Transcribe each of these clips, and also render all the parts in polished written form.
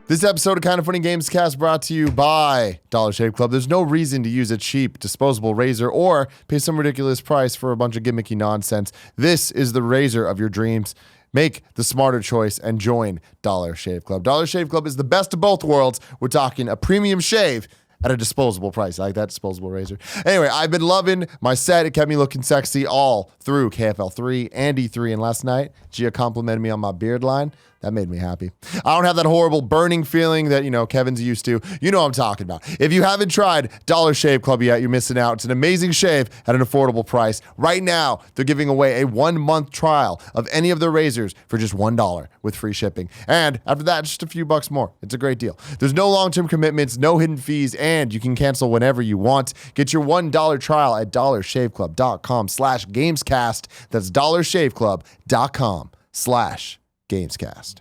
This episode of Kind of Funny Gamescast brought to you by Dollar Shave Club. There's no reason to use a cheap disposable razor or pay some ridiculous price for a bunch of gimmicky nonsense. This is the razor of your dreams. Make the smarter choice and join Dollar Shave Club. Dollar Shave Club is the best of both worlds. We're talking a premium shave at a disposable price. I like that disposable razor. Anyway, I've been loving my set. It kept me looking sexy all through KFL 3 and E3. And last night, Gia complimented me on my beard line. That made me happy. I don't have that horrible burning feeling that, Kevin's used to. You know what I'm talking about. If you haven't tried Dollar Shave Club yet, you're missing out. It's an amazing shave at an affordable price. Right now, they're giving away a 1-month trial of any of their razors for just $1 with free shipping. And after that, just a few bucks more. It's a great deal. There's no long-term commitments, no hidden fees, and you can cancel whenever you want. Get your $1 trial at dollarshaveclub.com/gamescast. That's dollarshaveclub.com/gamescast.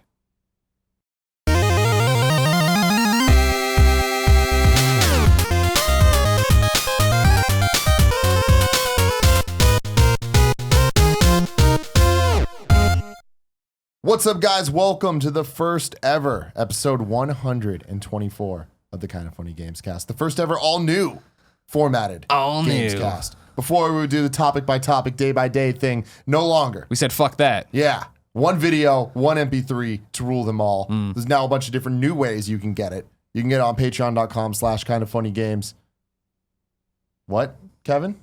What's up, guys? Welcome to the first ever episode 124 of the Kind of Funny Gamescast. The first ever all new formatted Gamescast. Before we would do the topic by topic, day by day thing, no longer. We said fuck that. Yeah. One video, one MP3 to rule them all. There's now a bunch of different new ways you can get it. You can get it on patreon.com/kindoffunnygames. What, Kevin?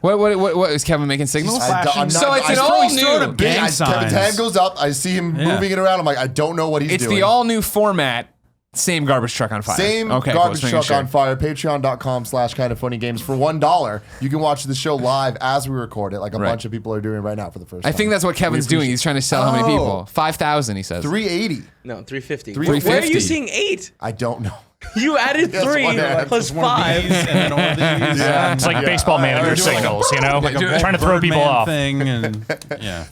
What is Kevin making signals? So it's an all new. Kevin's hand goes up. I see him moving it around. I'm like, I don't know what he's doing. It's the all new format. Same garbage truck on fire. Garbage truck on fire. Patreon.com/kindoffunnygames for $1. You can watch the show live as we record it, like a bunch of people are doing right now for the first time. I think that's what Kevin's doing. He's trying to sell how many people? 5,000, he says. 380. No, 350. 350. Where are you seeing 8? I don't know. You added 3 plus 5. It's like baseball manager signals, trying to throw people off.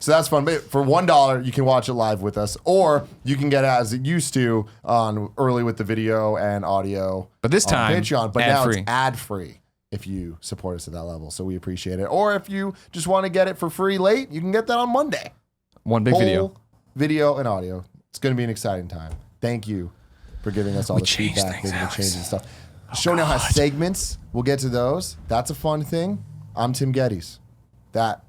So that's fun. But for $1, you can watch it live with us, or you can get it as it used to on early with the video and audio. But this time, on Patreon. But now it's ad-free if you support us at that level. So we appreciate it. Or if you just want to get it for free late, you can get that on Monday. One big video and audio. It's going to be an exciting time. Thank you for giving us all the feedback, making the changes and stuff. The show now has segments. We'll get to those. That's a fun thing. I'm Tim Gettys. That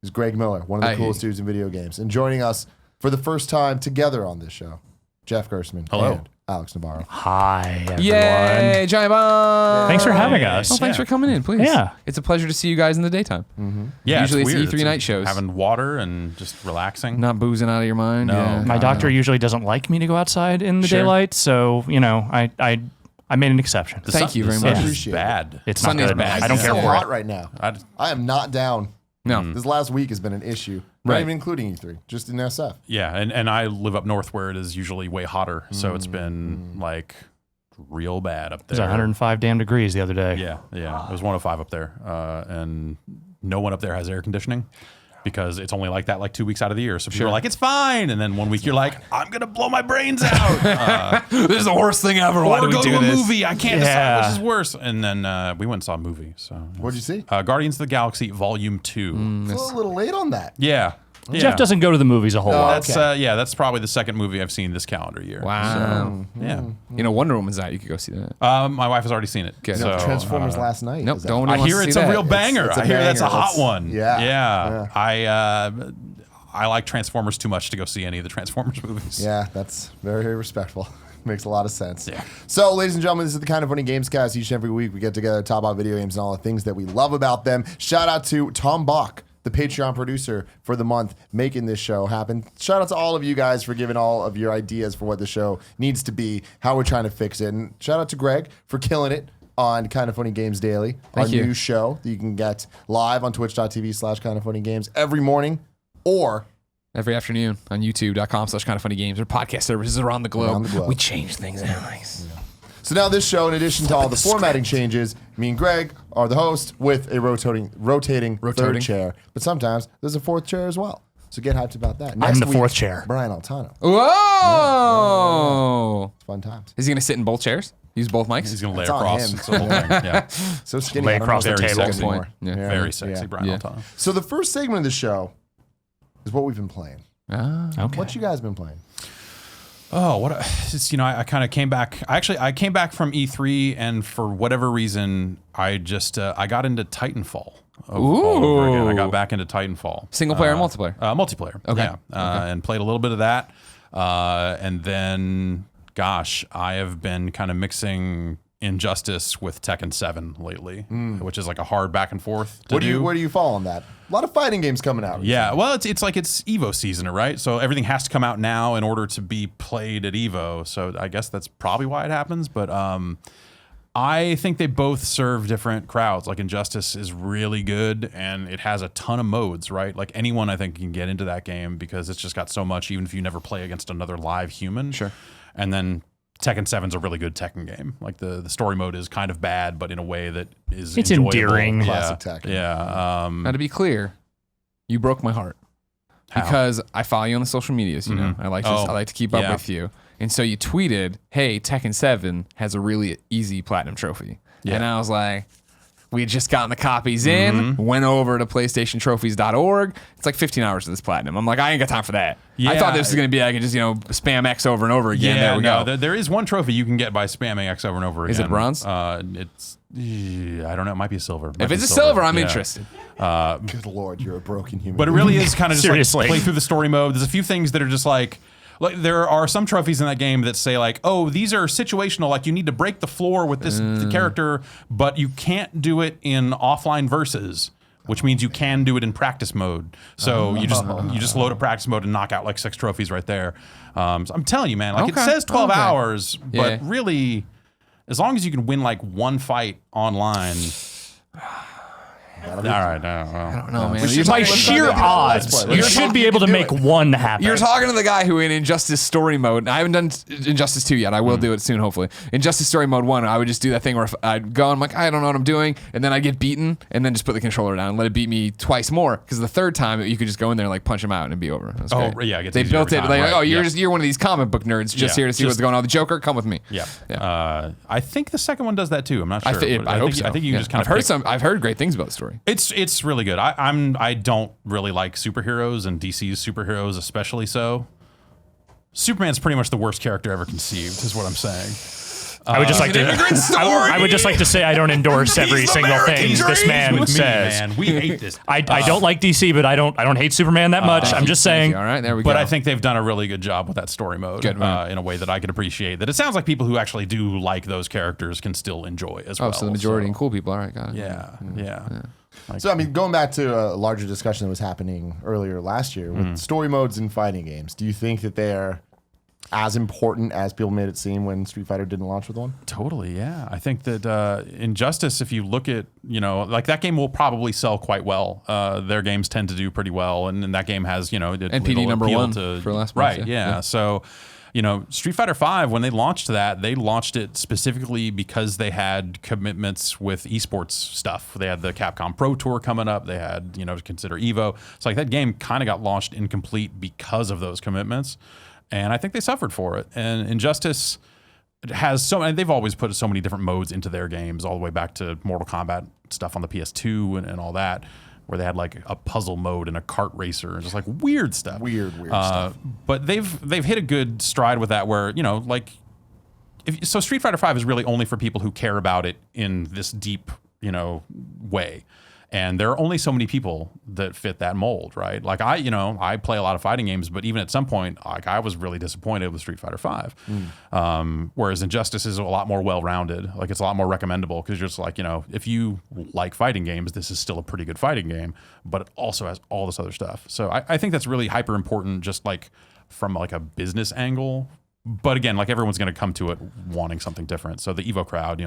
is Greg Miller, one of the coolest dudes in video games. And joining us for the first time together on this show, Jeff Gersman. Hello. And Alex Navarro. Hi, everyone. Yay, Giant Bomb. Thanks for having us. Oh, thanks for coming in, please. Yeah. It's a pleasure to see you guys in the daytime. Yeah, usually it's E3 night shows. Having water and just relaxing. Not boozing out of your mind. No. Yeah. My doctor usually doesn't like me to go outside in the daylight, so, I made an exception. Thank you very much. It's bad. It's Sunday's not good. bad. I don't It's care so for hot it. right now. I am not down. No. This last week has been an issue. Not Right. even including E3, just in SF. Yeah, and I live up north where it is usually way hotter, so it's been like real bad up It was there. 105 damn degrees the other day. Yeah. It was 105 up there, and no one up there has air conditioning because it's only like that like 2 weeks out of the year. So people are like, it's fine, and then 1 week you're like, I'm gonna blow my brains out. This is the worst thing ever. Why do we go do to a this? movie. I can't decide which is worse. And then we went and saw a movie. So What'd you see? Guardians of the Galaxy Volume 2. It's a little late on that. Yeah. Jeff doesn't go to the movies a whole lot. That's that's probably the second movie I've seen this calendar year. Wow. So, yeah. Wonder Woman's out. You could go see that. My wife has already seen it. Good. So, Transformers last night. Nope, is that- don't I want hear to it's see a that. real banger. It's a I hear that's a banger. hot one. Yeah. I like Transformers too much to go see any of the Transformers movies. Yeah, that's very, very respectful. Makes a lot of sense. Yeah. So, ladies and gentlemen, this is the Kind of Funny Gamescast. Each and every week, we get together, talk about video games and all the things that we love about them. Shout out to Tom Bach, the Patreon producer for the month, making this show happen. Shout out to all of you guys for giving all of your ideas for what the show needs to be, how we're trying to fix it. And shout out to Greg for killing it on Kind of Funny Games Daily, our new show that you can get live on twitch.tv/kindoffunnygames every morning or Every afternoon on youtube.com/kindoffunnygames or podcast services around the globe. Around the globe. We change things, Alex. So now this show, in addition to all the formatting changes, me and Greg are the host with a rotating third chair. But sometimes there's a fourth chair as well. So get hyped about that. I'm the fourth chair. Brian Altano. Whoa! It's fun times. Is he going to sit in both chairs? Use both mics? He's going to lay It's on across. him. It's the whole thing. Yeah. So skinny. Lay I don't across know the if table. that's Good point. anymore. Yeah. Very sexy, Brian Yeah. Altano. So the first segment of the show is what we've been playing. Ah. Okay. What you guys been playing? Oh, it's, I kind of came back. I came back from E3, and for whatever reason, I just I got into Titanfall. All over again. I got back into Titanfall. Single player and multiplayer? Multiplayer. Okay. Yeah. And played a little bit of that. And then, gosh, I have been kind of mixing Injustice with Tekken 7 lately, which is like a hard back and forth. Where do you fall on that? A lot of fighting games coming out. Yeah, well, it's like it's Evo season, right? So everything has to come out now in order to be played at Evo. So I guess that's probably why it happens. But I think they both serve different crowds. Like Injustice is really good, and it has a ton of modes, right? Like anyone I think can get into that game because it's just got so much, even if you never play against another live human. Sure. And then Tekken 7's a really good Tekken game. Like the story mode is kind of bad, but in a way that is It's enjoyable. endearing. Classic Tekken. Yeah. Now, to be clear, you broke my heart How? because I follow you on the social medias. You know, I like to keep up yeah. with you, and so you tweeted, "Hey, Tekken 7 has a really easy platinum trophy," and I was like. We had just gotten the copies in, went over to PlayStationTrophies.org. It's like 15 hours to this platinum. I'm like, I ain't got time for that. I thought this was going to be, I could just, spam X over and over again. Yeah, there we go. There is one trophy you can get by spamming X over and over again. Is it bronze? It's, I don't know. It might be a silver. If it's a silver, I'm interested. Good Lord, you're a broken human. But it really is kind of just Seriously. like play through the story mode. There's a few things that are just like there are some trophies in that game that say like, oh, these are situational. Like you need to break the floor with this character, but you can't do it in offline versus, which means you can do it in practice mode. So you just load a practice mode and knock out like 6 trophies right there. So I'm telling you, man, like it says 12 hours, but really, as long as you can win like one fight online. All right, I don't know, man. By sheer odds, you should be able to make one happen. You're talking to the guy who in Injustice Story Mode, and I haven't done Injustice 2 yet. I will do it soon, hopefully. Injustice Story Mode 1, I would just do that thing where I'd go and I'm like, I don't know what I'm doing, and then I'd get beaten, and then just put the controller down and let it beat me twice more, because the third time, you could just go in there and like punch him out and it'd be over. That's Oh, great. yeah, it gets they easier built every it, time, like, right. oh, you're one of these comic book nerds just Yeah, here to see what's going on. The Joker, come with me. Yeah. I think the second one does that too. I'm not sure. I hope so. I think you just kind of I've heard great things about the story. It's really good. I don't really like superheroes and DC's superheroes especially so. Superman's pretty much the worst character ever conceived, is what I'm saying. I would just like to. I would just like to say I don't endorse every single thing this man With me, says. man. We hate this. I don't like DC, but I don't hate Superman that much. I'm just saying. All right, there we go. But I think they've done a really good job with that story mode Good, man. in a way that I can appreciate. That it sounds like people who actually do like those characters can still enjoy as well. Oh, so the majority and cool people. All right, got it. Yeah. So, I mean, going back to a larger discussion that was happening earlier last year with story modes in fighting games, do you think that they are as important as people made it seem when Street Fighter didn't launch with one? Totally, yeah. I think that Injustice, if you look at, like that game will probably sell quite well. Their games tend to do pretty well, and that game has, NPD number one for last month. Right, yeah. So, Street Fighter V, when they launched it specifically because they had commitments with esports stuff. They had the Capcom Pro Tour coming up. They had, to consider Evo. So like that game kind of got launched incomplete because of those commitments. And I think they suffered for it. And Injustice has they've always put so many different modes into their games, all the way back to Mortal Kombat stuff on the PS2 and all that, where they had like a puzzle mode and a kart racer and just like weird stuff. Weird stuff. But they've hit a good stride with that where, so Street Fighter V is really only for people who care about it in this deep, way. And there are only so many people that fit that mold, right? Like I play a lot of fighting games, but even at some point, like I was really disappointed with Street Fighter V. Whereas Injustice is a lot more well-rounded. Like it's a lot more recommendable because you're just like, if you like fighting games, this is still a pretty good fighting game, but it also has all this other stuff. So I think that's really hyper important, just like from like a business angle. But again, like everyone's going to come to it wanting something different. So the Evo crowd,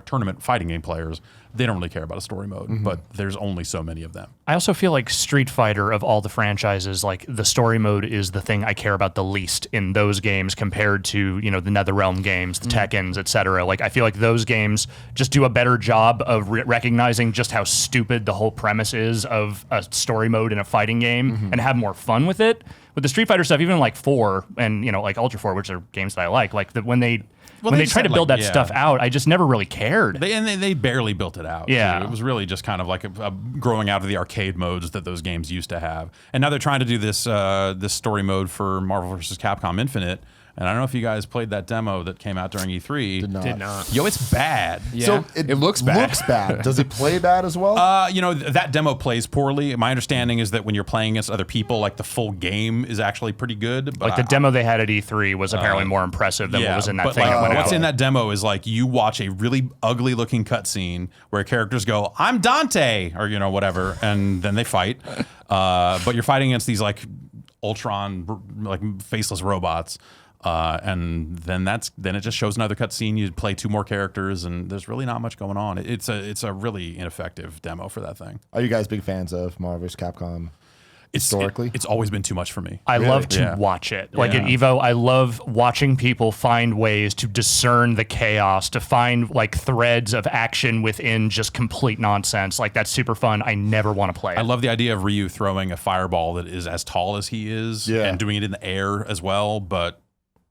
tournament fighting game players, they don't really care about a story mode, but there's only so many of them. I also feel like Street Fighter, of all the franchises, like the story mode is the thing I care about the least in those games compared to, the NetherRealm games, the Tekkens, etc. Like I feel like those games just do a better job of recognizing just how stupid the whole premise is of a story mode in a fighting game and have more fun with it. With the Street Fighter stuff, even like 4 and like Ultra 4, which are games that I like when they try to build that stuff out, I just never really cared. They barely built it out. Yeah. Too. It was really just kind of like a growing out of the arcade modes that those games used to have. And now they're trying to do this story mode for Marvel vs. Capcom Infinite, And I don't know if you guys played that demo that came out during E3. Did not. Yo, it's bad. Yeah. So it looks bad. Looks bad. Does it play bad as well? You know, that demo plays poorly. My understanding is that when you're playing against other people, like the full game is actually pretty good. But Like the demo they had at E3 was apparently more impressive than what was in that but thing. like, that went what's out. in that demo is like you watch a really ugly looking cutscene where characters go, "I'm Dante," or you know whatever, and then they fight. But you're fighting against these like Ultron like faceless robots. And then it just shows another cutscene. You play 2 more characters, and there's really not much going on. It's a really ineffective demo for that thing. Are you guys big fans of Marvel vs. Capcom? Historically? It's always been too much for me. I love to Yeah. watch it. Like at Yeah. Evo, I love watching people find ways to discern the chaos, to find like threads of action within just complete nonsense. Like that's super fun. I never want to play it. I love the idea of Ryu throwing a fireball that is as tall as he is and doing it in the air as well. But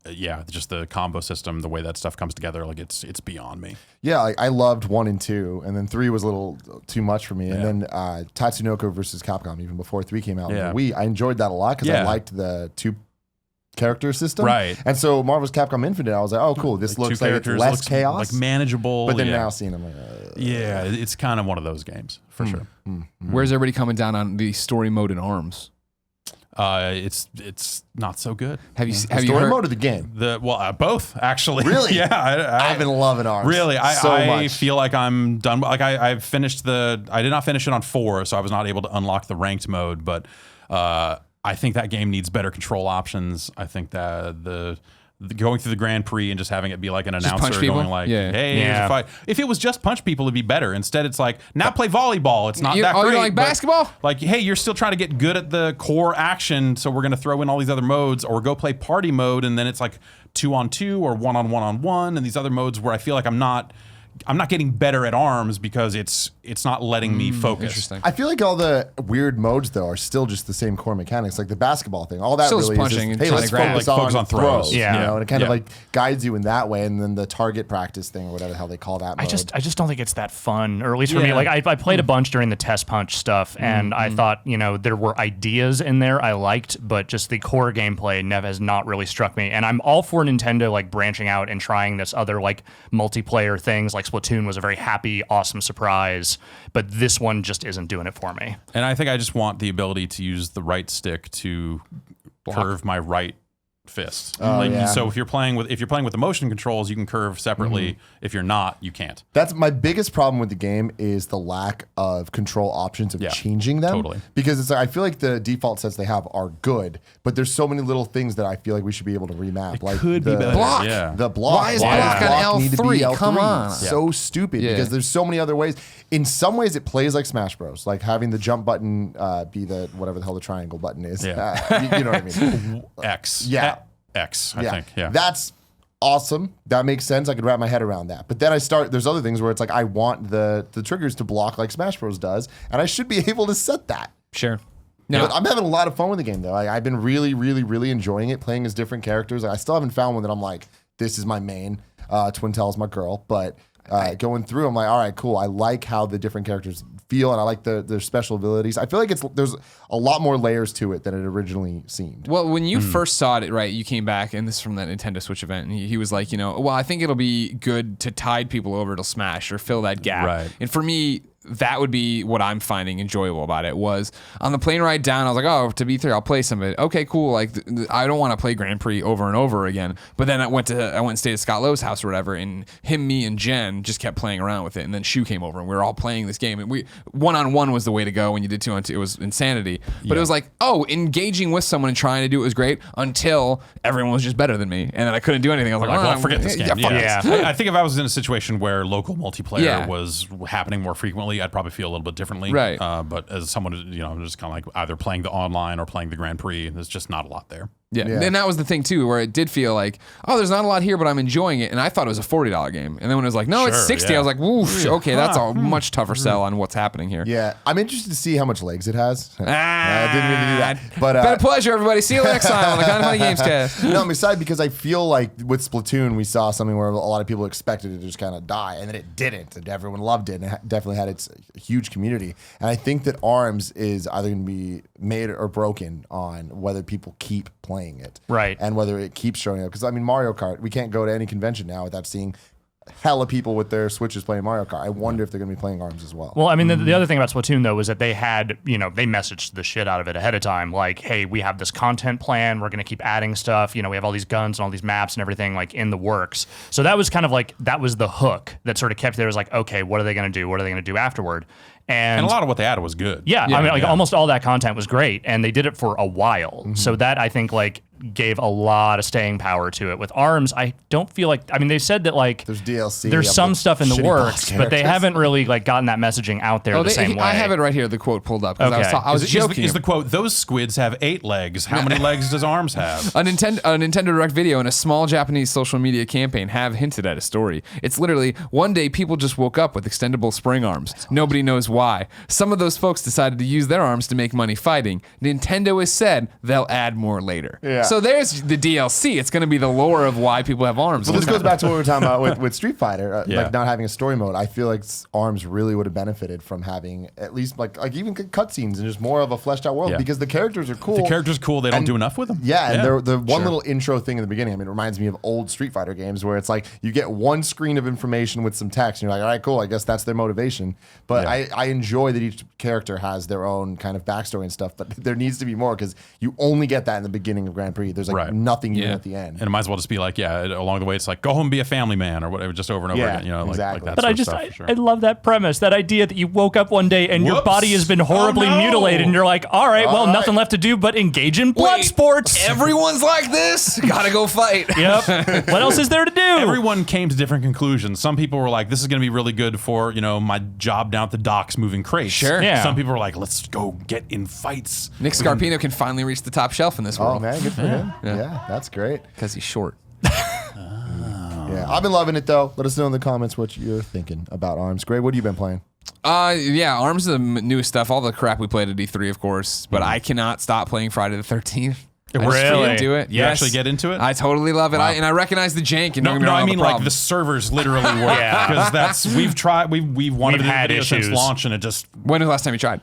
yeah, just the combo system, the way that stuff comes together, like it's beyond me. Yeah, like I loved 1 and 2, and then 3 was a little too much for me. And then Tatsunoko versus Capcom, even before 3 came out on the Wii, I enjoyed that a lot because I liked the 2 character system. Right. And so Marvel's Capcom Infinite, I was like, oh, cool, this looks like it's less chaos. like manageable. But then now seeing them, like, yeah, it's kind of one of those games for sure. Where's everybody coming down on the story mode in ARMS? It's not so good. Have you story heard? mode of the game. Both actually. Really? Yeah, I've been loving ours. Really, so I much. feel like I'm done. Like I finished I did not finish it on 4, so I was not able to unlock the ranked mode. But I think that game needs better control options. I think that the going through the Grand Prix and just having it be like an punch announcer people? going like, Yeah. "Hey, here's a fight." If it was just punch people, it'd be better. Instead, it's like now play volleyball. It's not You- that oh, you great. don't like but, basketball? Like, hey, you're still trying to get good at the core action, so we're going to throw in all these other modes, or go play party mode, and then it's like 2-on-2 or 1-on-1-on-1, and these other modes where I feel like I'm not getting better at ARMS because it's not letting me focus. Interesting. I feel like all the weird modes though are still just the same core mechanics, like the basketball thing. All that Still really just is punching just, and hey, trying let's to grab. focus on throws. Yeah. You know, and it kind of Yeah. like guides you in that way, and then the target practice thing or whatever the hell they call that. I Mode. just don't think it's that fun, or at least for me. Yeah. Like I played a bunch during the test punch stuff, and I thought there were ideas in there I liked, but just the core gameplay has not really struck me. And I'm all for Nintendo like branching out and trying this other like multiplayer things. Like Splatoon was a very happy, awesome surprise, but this one just isn't doing it for me. And I think I just want the ability to use the right stick to curve my right fist. yeah. So if you're playing with the motion controls, you can curve separately. If you're not, you can't. That's my biggest problem with the game is the lack of control options of Yeah, changing them. totally. Because it's I feel like the default sets they have are good, but there's so many little things that I feel like we should be able to remap. Like could be the, better. Block. Yeah. The block. Why is Why block on need to be L3? Come on. It's so stupid Yeah. because there's so many other ways. In some ways, it plays like Smash Bros. Like having the jump button be the whatever the hell the triangle button is. Yeah. You know what I mean? X. Yeah. X, I think. Yeah. That's awesome. That makes sense. I could wrap my head around that. But then there's other things where it's like I want the triggers to block like Smash Bros does, and I should be able to set that. Sure. But I'm having a lot of fun with the game though. I've been really, really, really enjoying it, playing as different characters. I still haven't found one that I'm like, this is my main. Twintel's my girl, but going through, I'm like, all right, cool. I like how the different characters feel, and I like their special abilities. I feel like there's a lot more layers to it than it originally seemed. Well, when you first saw it, right, you came back, and this is from that Nintendo Switch event, and he was like, well, I think it'll be good to tide people over to Smash or fill that gap. Right. And for me, that would be what I'm finding enjoyable about it. Was on the plane ride down, I was like, oh, to be fair, I'll play some of it. Okay, cool. Like I don't want to play Grand Prix over and over again. But then I went and stayed at Scott Lowe's house or whatever, and him, me, and Jen just kept playing around with it. And then Shu came over, and we were all playing this game. And we 1-on-1 was the way to go. When you did 2-on-2, it was insanity. But it was like, oh, engaging with someone and trying to do it was great until everyone was just better than me, and then I couldn't do anything. I was like, Well, forget this game. fuck Yeah. this. I think if I was in a situation where local multiplayer Yeah. was happening more frequently, I'd probably feel a little bit differently. Right. But as someone, I'm just kind of like either playing the online or playing the Grand Prix. There's just not a lot there. Yeah. Yeah. And that was the thing too, where it did feel like, oh, there's not a lot here, but I'm enjoying it. And I thought it was a $40 game. And then when it was like, no, it's Sure, 60, yeah. I was like, woof, okay, that's a much tougher sell on what's happening here. Yeah, I'm interested to see how much legs it has. Ah, I didn't mean to do that, but been a pleasure, everybody. See you next time on the Kind of Funny Gamescast. no, I'm excited because I feel like with Splatoon, we saw something where a lot of people expected it to just kind of die, and then it didn't, and everyone loved it, and it definitely had its huge community. And I think that ARMS is either going to be made or broken on whether people keep playing playing it. Right. And whether it keeps showing up. Because, I mean, Mario Kart, we can't go to any convention now without seeing hella people with their Switches playing Mario Kart. I wonder if they're going to be playing ARMS as well. Well, I mean, the other thing about Splatoon, though, was that they had, they messaged the shit out of it ahead of time. Like, hey, we have this content plan. We're going to keep adding stuff. We have all these guns and all these maps and everything, like, in the works. So that was kind of like, that was the hook that sort of kept there. It was like, okay, what are they going to do? What are they going to do afterward? And a lot of what they added was good. Yeah, I mean, almost all that content was great, and they did it for a while. So that, I think, gave a lot of staying power to it. With ARMS, I don't feel like, I mean, they said that, there's DLC. There's some stuff in the shitty works, boss but they characters. haven't really, gotten that messaging out there the same way. I have it right here, the quote pulled up. 'Cause Okay. I was joking. Is the quote, those squids have 8 legs. How many legs does ARMS have? A Nintendo Direct video and a small Japanese social media campaign have hinted at a story. It's literally, one day people just woke up with extendable spring arms. Nobody knows why. Some of those folks decided to use their arms to make money fighting. Nintendo has said they'll add more later. Yeah. So there's the DLC. It's going to be the lore of why people have arms. Well, this goes back to what we were talking about with Street Fighter, Yeah. not having a story mode. I feel like ARMS really would have benefited from having at least like even cutscenes and just more of a fleshed out world Yeah. because the characters are cool. The character's cool. They don't And- do enough with them. Yeah, and they're the one little intro thing in the beginning. I mean, it reminds me of old Street Fighter games where it's like you get one screen of information with some text, and you're like, all right, cool. I guess that's their motivation. But I enjoy that each character has their own kind of backstory and stuff. But there needs to be more because you only get that in the beginning of Grand Prix. There's nothing even at the end. And it might as well just be like, along the way, it's like, go home and be a family man or whatever, just over and over Yeah, again. exactly. Like that But sort I of just, stuff, I, for sure. I love that premise, that idea that you woke up one day and your Whoops. body has been horribly Oh, no. mutilated, and you're like, all right, well, nothing left to do but engage in blood Wait, sports. Everyone's like this. Gotta go fight. Yep. What else is there to do? Everyone came to different conclusions. Some people were like, this is going to be really good for, my job down at the docks moving crates. Sure. Yeah. Some people were like, let's go get in fights. Nick Scarpino can finally reach the top shelf in this Oh world. man, good for him. Yeah, that's great. Because he's short. Yeah, I've been loving it though. Let us know in the comments what you're thinking about ARMS. Gray, what have you been playing? Yeah, ARMS is the newest stuff. All the crap we played at E3, of course. But I cannot stop playing Friday the 13th. I just Really? can't do it. You actually get into it? I totally love it. And I recognize the jank. And No, don't get me wrong, I mean the like problem. the servers literally work. Because we've tried, we've wanted We've to do had video since issues. launch and it just, When was the last time you tried?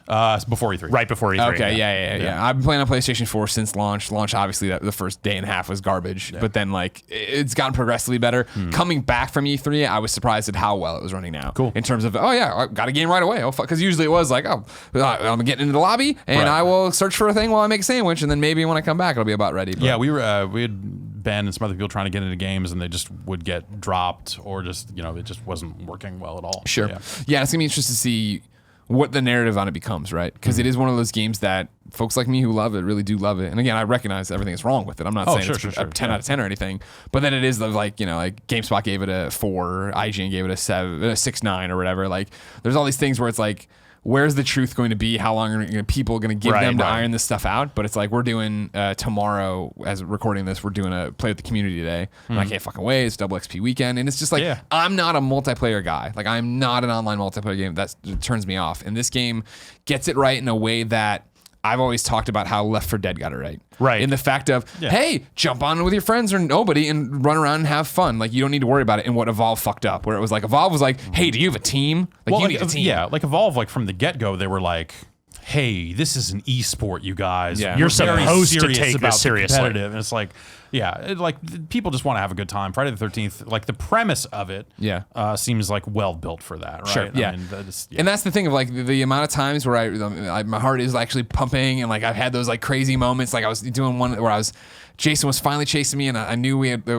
before E3. Right before E3. Okay, yeah. I've been playing on PlayStation 4 since launch. Launch, obviously, the first day and a half was garbage, but then it's gotten progressively better. Coming back from E3, I was surprised at how well it was running now. Cool. In terms of, I got a game right away. Because usually it was like, I'm getting into the lobby and Right. I will search for a thing while I make a sandwich, and then maybe when I come back, it'll be about ready. But Yeah, we had Ben and some other people trying to get into games and they just would get dropped or just, it just wasn't working well at all. Sure. Yeah. Yeah, it's gonna be interesting to see what the narrative on it becomes, right? Because it is one of those games that folks like me who love it really do love it. And again, I recognize everything is wrong with it. I'm not saying it's a 10 out of 10 or anything, but then it is like GameSpot gave it a 4, IGN gave it a 7, a 6.9 or whatever. Like, there's all these things where it's like, where's the truth going to be? How long are people going to give them to iron this stuff out? But it's like we're doing tomorrow, as recording this, we're doing a play with the community today. And I can't fucking wait. It's double XP weekend. And it's just like, I'm not a multiplayer guy. Like, I'm not an online multiplayer game. That turns me off. And this game gets it right in a way that I've always talked about how Left 4 Dead got it right. Right. In the fact of, hey, jump on with your friends or nobody and run around and have fun. Like, you don't need to worry about it. And what Evolve fucked up, where it was like, Evolve was like, hey, do you have a team? Like, you need a team. Yeah, like Evolve, like from the get-go, they were like, hey, this is an esport, you guys. Yeah. We're You're very supposed to serious take this about the seriously. competitive. And it's like, people just want to have a good time. Friday the 13th, like the premise of it seems like well built for that, right? Sure, yeah. I mean, that is, And that's the thing of like the amount of times where my heart is actually pumping, and like I've had those like crazy moments. Like I was doing one where Jason was finally chasing me, and I knew we had me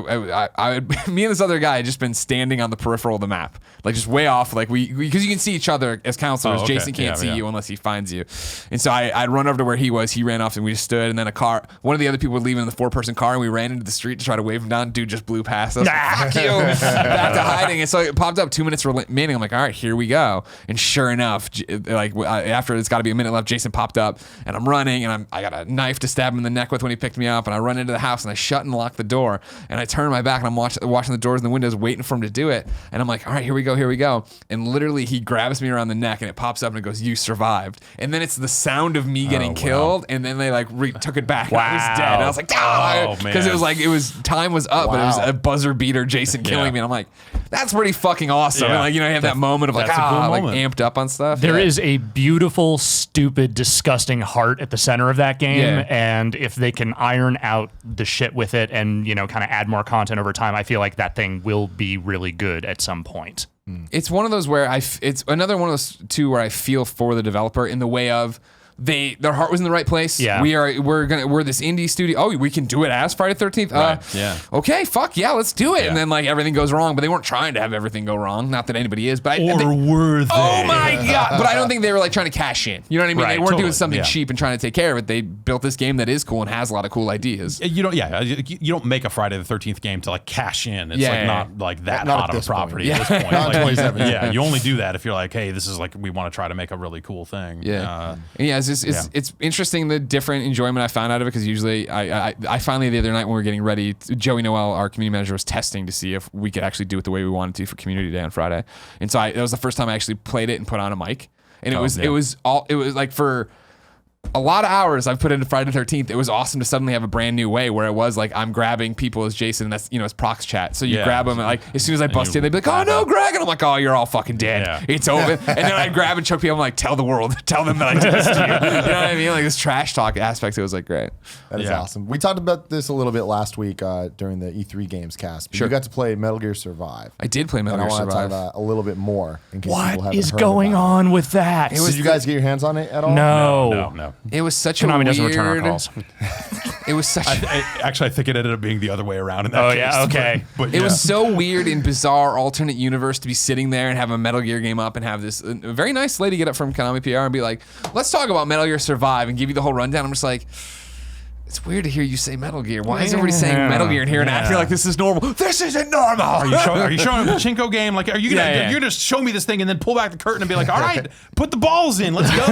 and this other guy had just been standing on the peripheral of the map, like just way off, like because you can see each other as counselors. Oh, okay. Jason can't see Yeah. you unless he finds you, and so I'd run over to where he was. He ran off, and we just stood, and then one of the other people would leave in the 4-person car, and we ran into the street to try to wave him down. Dude just blew past us. Like, fuck you. Back to hiding. And so it popped up 2 minutes remaining. I'm like, all right, here we go. And sure enough, after it's got to be a minute left, Jason popped up, and I'm running, and I got a knife to stab him in the neck with when he picked me up, and I run into the house, and I shut and lock the door, and I turn my back, and I'm watching the doors and the windows, waiting for him to do it. And I'm like, all right, here we go. And literally, he grabs me around the neck, and it pops up, and it goes, you survived. And then it's the sound of me getting killed, and then they like took it back. And I was dead. And I was like, because it was time was up, but it was a buzzer beater, Jason killing me, and I'm like, that's pretty fucking awesome. Yeah. And like, you know, you have that moment of like, that's a cool like moment. amped up on stuff. There is a beautiful, stupid, disgusting heart at the center of that game, Yeah. and if they can iron out the shit with it and, you know, kind of add more content over time, I feel like that thing will be really good at some point. It's one of those where it's another one of those two where I feel for the developer in the way of their heart was in the right place. Yeah. We're this indie studio. Oh, we can do it as Friday the 13th. Right, yeah. Okay, fuck yeah, let's do it. Yeah. And then like everything goes wrong, but they weren't trying to have everything go wrong. Not that anybody is, but were they? oh my god! But I don't think they were like trying to cash in. You know what I mean? Right, They weren't doing totally, something yeah. cheap and trying to take care of it. They built this game that is cool and has a lot of cool ideas. You don't make a Friday the 13th game to like cash in. It's like not like that Not at hot of a this point. property at this point. Not Like, 2017. yeah, you only do that if you're like, hey, this is like we want to try to make a really cool thing. Yeah, it's interesting the different enjoyment I found out of it because usually I finally the other night when we were getting ready, Joey Noel, our community manager, was testing to see if we could actually do it the way we wanted to for Community Day on Friday, and so that was the first time I actually played it and put on a mic, and it was like for a lot of hours I've put into Friday the 13th. It was awesome to suddenly have a brand new way where it was like I'm grabbing people as Jason, and that's, you know, it's prox chat. So you grab them and like as soon as I bust in, they'd be like, "Oh no, Greg," and I'm like, "Oh, you're all fucking dead. Yeah. It's over." And then I'd grab and choke people. I'm like, "Tell the world, tell them that I did this to you." You know what I mean? Like this trash talk aspect. It was like great. That is Yeah. awesome. We talked about this a little bit last week during the E3 Gamescast. But Sure. you got to play Metal Gear Survive. I did play Metal And I Gear want to talk Survive. about a little bit more in case people What haven't is heard going about on with that? Did you guys get your hands on it at all? No. No. It was such a Konami weird. doesn't return our calls. It was such. Actually, I think it ended up being the other way around in that Oh, case. yeah? Okay. But It was so weird and bizarre alternate universe to be sitting there and have a Metal Gear game up and have this a very nice lady get up from Konami PR and be like, "Let's talk about Metal Gear Survive," and give you the whole rundown. I'm just like, it's weird to hear you say Metal Gear. Why is everybody saying Metal Gear in here and acting like this is normal? This isn't normal. Are you showing a pachinko game? Like, are you gonna Yeah. you're gonna show me this thing and then pull back the curtain and be like, all right, put the balls in, let's go.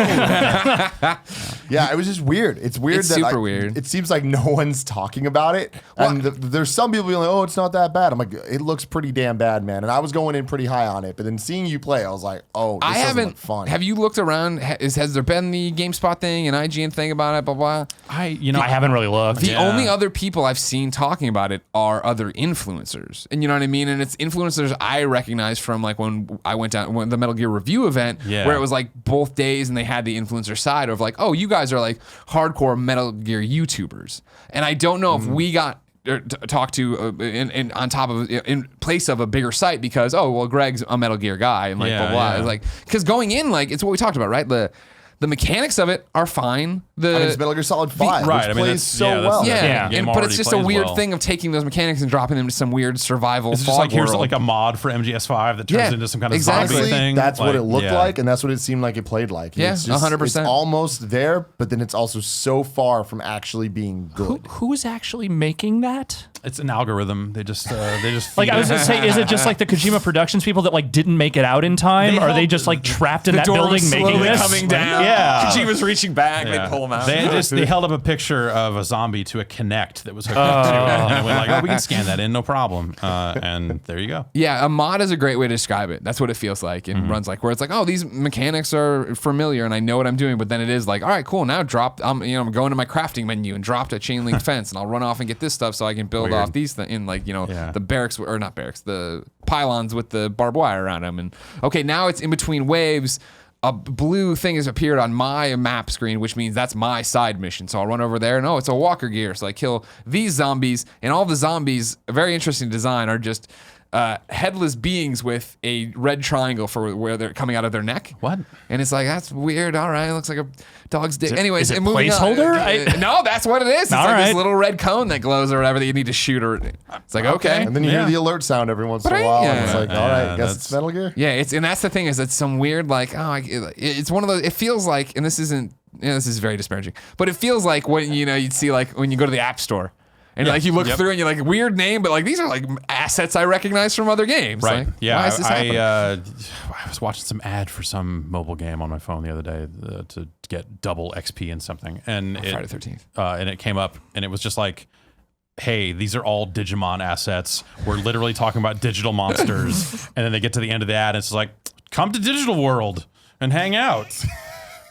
Yeah, it was just weird. It's weird It's that super weird. It seems like no one's talking about it. And there's some people being like, "Oh, it's not that bad." I'm like, "It looks pretty damn bad, man." And I was going in pretty high on it, but then seeing you play, I was like, "Oh, this I doesn't haven't. look fun." Have you looked around? Has there been the GameSpot thing and IGN thing about it? Blah blah. I haven't really looked. The only other people I've seen talking about it are other influencers, and you know what I mean. And it's influencers I recognize from like when I went down when the Metal Gear review event, Yeah. where it was like both days, and they had the influencer side of like, "Oh, you guys are like hardcore Metal Gear YouTubers," and I don't know if we got talked to in on top of in place of a bigger site because Greg's a Metal Gear guy and like Yeah, blah blah. yeah. It's like because going in like it's what we talked about, right? The mechanics of it are fine. I mean, it's Metal Gear Solid 5, right, which I mean, plays that's- so yeah, that's- well. Yeah, Yeah, the game but it's already just a plays weird well. thing of taking those mechanics and dropping them into some weird survival It's just fog like here's world. like a mod for MGS5 that turns Yeah, into some kind of exactly. zombie Honestly, thing. that's what it looked yeah. like, and that's what it seemed like it played like. Yeah, it's just, 100%. It's almost there, but then it's also so far from actually being good. Who's actually making that? It's an algorithm. They just Like, feed I was it. gonna say, is it just like the Kojima Productions people that like didn't make it out in time? They Or are they helped- just like trapped in the that door building was making slowly this? coming down. Yeah. Kojima's reaching back. Yeah. They pull him out. They held up a picture of a zombie to a Kinect that was hooked up to it, and it went like, "Oh, we can scan that in, no problem." And there you go. Yeah, a mod is a great way to describe it. That's what it feels like. It runs like where it's like, oh, these mechanics are familiar and I know what I'm doing. But then it is like, all right, cool. Now I'm going to my crafting menu and dropped a chain link fence and I'll run off and get this stuff so I can build off these in like Yeah. the barracks or not barracks, the pylons with the barbed wire around them. And okay, now it's in between waves. A blue thing has appeared on my map screen, which means that's my side mission. So I'll run over there and it's a walker gear. So I kill these zombies, and all the zombies, a very interesting design, are just headless beings with a red triangle for where they're coming out of their neck. What? And it's like, that's weird. All right, it looks like a dog's dick. Anyways, is it and moving on. placeholder? No, that's what it is. It's All like this right. little red cone that glows or whatever that you need to shoot. Or it's like, okay. And then you hear Yeah. the alert sound every once in a But while, yeah. and it's like, all Yeah, right, guess that's- it's Metal Gear. Yeah, and that's the thing is it's some weird like it's one of those. It feels like, and this isn't. This is very disparaging, but it feels like when you'd see like when you go to the App Store. And like you look through and you're like, weird name, but like these are like assets I recognize from other games. Right. Like, Yeah. why is this happening? I was watching some ad for some mobile game on my phone the other day to get double XP in something, and Friday the 13th. And it came up, and it was just like, "Hey, these are all Digimon assets. We're literally talking about digital monsters." And then they get to the end of the ad, and it's like, "Come to Digital World and hang out."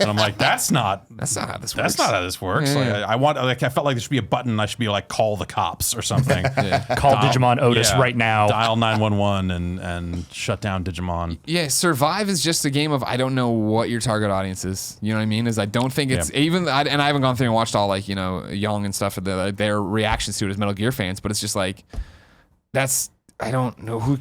And I'm like, that's not how this works. That's not how this works. Yeah. Like, I felt like there should be a button. I should be like, call the cops or something. Call Digimon Otis right now. Dial 911 and shut down Digimon. Yeah, Survive is just a game of I don't know what your target audience is. You know what I mean? I don't think it's and I haven't gone through and watched all like Young and stuff their reactions to it as Metal Gear fans, but it's just like I don't know who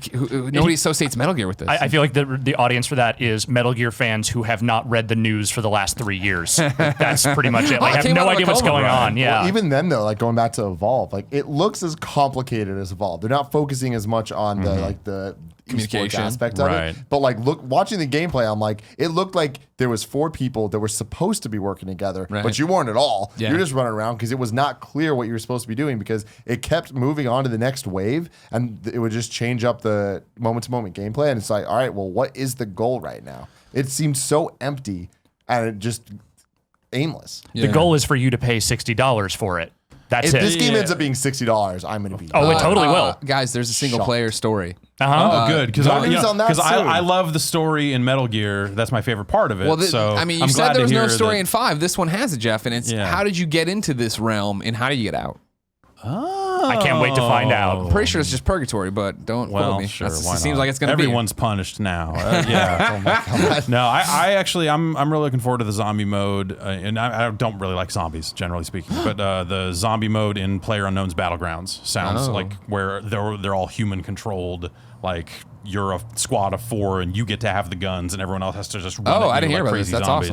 nobody associates Metal Gear with this. I feel like the audience for that is Metal Gear fans who have not read the news for the last 3 years. That's pretty much it. Like, it have no idea what's going on. Yeah. Well, even then, though, like going back to Evolve, like it looks as complicated as Evolve. They're not focusing as much on the communication aspect of it. But like watching the gameplay, I'm like, it looked like there was 4 people that were supposed to be working together, but you weren't at all. Yeah. You're just running around because it was not clear what you were supposed to be doing because it kept moving on to the next wave and it would just change up the moment-to-moment gameplay. And it's like, all right, well, what is the goal right now? It seemed so empty and it just aimless. The goal is for you to pay $60 for it. That's If it. this game ends up being $60, I'm going to be. Oh, it totally will. Guys, there's a single player story. Oh, good. Because no news on that soon. I love the story in Metal Gear. That's my favorite part of it. Well, so I mean, you I'm said glad there was to no hear story that- in 5. This one has it, Jeff, and it's how did you get into this realm and how do you get out? I can't wait to find out. I'm pretty sure it's just purgatory, but don't quote Well, me. sure. That's- Why it seems not? like it's going to be. Everyone's punished now. Yeah. Oh my God. No, I actually I'm really looking forward to the zombie mode, and I don't really like zombies generally speaking, but the zombie mode in PlayerUnknown's Battlegrounds sounds like where they're all human controlled. Like you're a squad of 4 and you get to have the guns, and everyone else has to just run at you I didn't hear like about this. crazy That's zombies.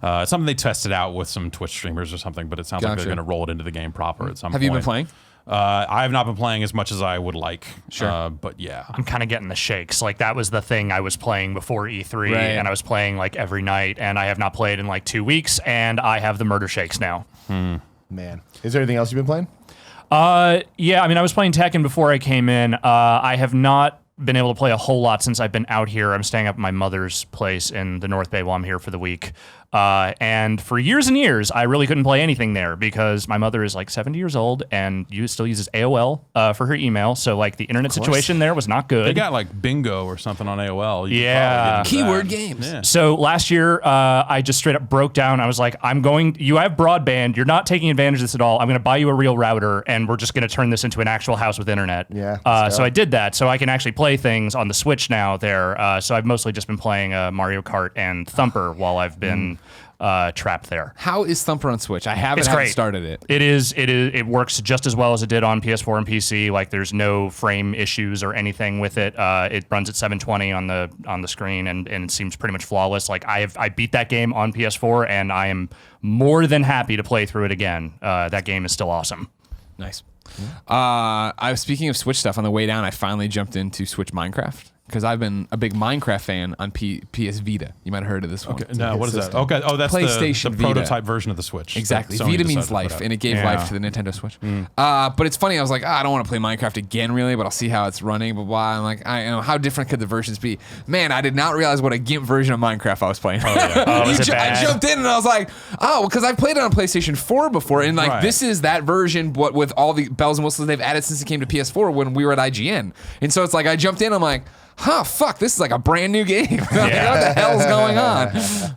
awesome. It's something they tested out with some Twitch streamers or something, but it sounds like Gotcha. they're going to roll it into the game proper at some point. Have you been playing? I have not been playing as much as I would like. Sure. But yeah. I'm kind of getting the shakes. Like that was the thing I was playing before E3, Right. and I was playing like every night, and I have not played in like 2 weeks, and I have the murder shakes now. Man. Is there anything else you've been playing? Yeah, I mean, I was playing Tekken before I came in. I have not been able to play a whole lot since I've been out here. I'm staying up at my mother's place in the North Bay while I'm here for the week. And for years and years, I really couldn't play anything there because my mother is like 70 years old and still uses AOL for her email. So like the internet situation there was not good. They got like bingo or something on AOL. You could Yeah. probably get into Keyword that. games. Yeah. So last year, I just straight up broke down. I was like, you have broadband. You're not taking advantage of this at all. I'm going to buy you a real router, and we're just going to turn this into an actual house with internet. Yeah, let's go. So I did that. So I can actually play things on the Switch now there. So I've mostly just been playing Mario Kart and Thumper while I've been trapped there. How is Thumper on Switch? I haven't It's great. started it. It works just as well as it did on PS4 and PC. Like there's no frame issues or anything with it. It runs at 720 on the screen and it seems pretty much flawless. Like I beat that game on PS4 and I am more than happy to play through it again. That game is still awesome. Nice. I was speaking of Switch stuff on the way down. I finally jumped into Switch Minecraft because I've been a big Minecraft fan on PS Vita. You might have heard of this one. No, what is that? Okay. Oh, that's PlayStation the Vita. prototype version of the Switch. Exactly. that Sony Vita means decided to life, put out. and it gave Yeah. life to the Nintendo Switch. But it's funny. I was like, I don't want to play Minecraft again, really, but I'll see how it's running. Blah blah. I'm like, how different could the versions be? Man, I did not realize what a GIMP version of Minecraft I was playing. Oh, is it I bad? jumped in and I was like, because I played it on PlayStation 4 before, and like Right. this is that version, but with all the bells and whistles they've added since it came to PS4 when we were at IGN. And so it's like I jumped in. I'm like, fuck, this is like a brand new game. Like, what the hell's going on?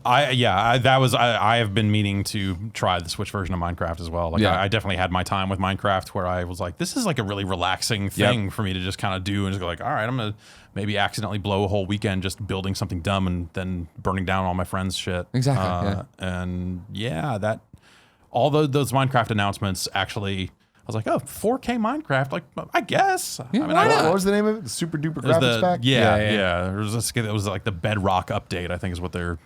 I have been meaning to try the Switch version of Minecraft as well. Like Yeah. I definitely had my time with Minecraft where I was like, this is like a really relaxing thing for me to just kind of do and just go like, all right, I'm gonna maybe accidentally blow a whole weekend just building something dumb and then burning down all my friends' shit. Exactly, And that all those Minecraft announcements actually. I was like, oh, 4K Minecraft, like I guess. I mean, why not? What was the name of it? The Super Duper It was graphics pack? Yeah. It was like the Bedrock update, I think is what they're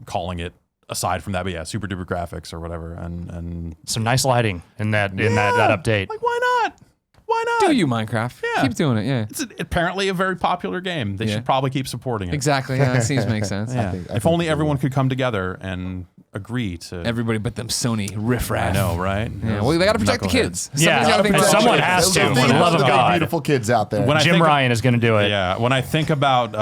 calling it. Aside from that, but yeah, super duper graphics or whatever, and Some nice lighting in that update. like why not? Why not? Do you Minecraft? Yeah. Keep doing it. Yeah. It's apparently a very popular game. They should probably keep supporting it. Exactly. Yeah, that seems to make sense. Yeah. If only everyone could come together and agree to. Everybody but them Sony riffraff. I know, right? Yeah, well, they got to protect the Knuckleheads. kids. Yeah, Somebody's gotta think about someone the has kids. to. Think For the about love of big, God. beautiful kids out there. When I Jim think- Ryan is going to do it. Yeah, when I think about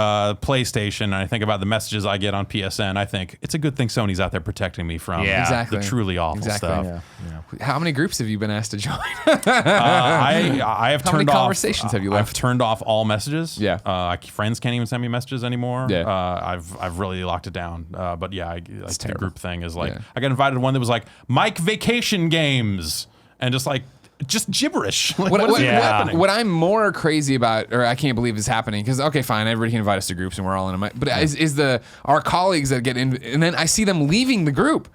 PlayStation and I think about the messages I get on PSN, I think it's a good thing Sony's out there protecting me from Yeah. Exactly. the truly awful Exactly. stuff. Yeah. How many groups have you been asked to join? I have How turned many off. conversations have you I've left? turned off all messages. Yeah. Friends can't even send me messages anymore. Yeah. I've really locked it down. But yeah, the terrible. group thing is like Yeah. I got invited to one that was like Mike Vacation Games and just gibberish. Like, what is even happening? What I'm more crazy about, or I can't believe is happening, because okay, fine, everybody can invite us to groups and we're all in them. But is our colleagues that get in, and then I see them leaving the group.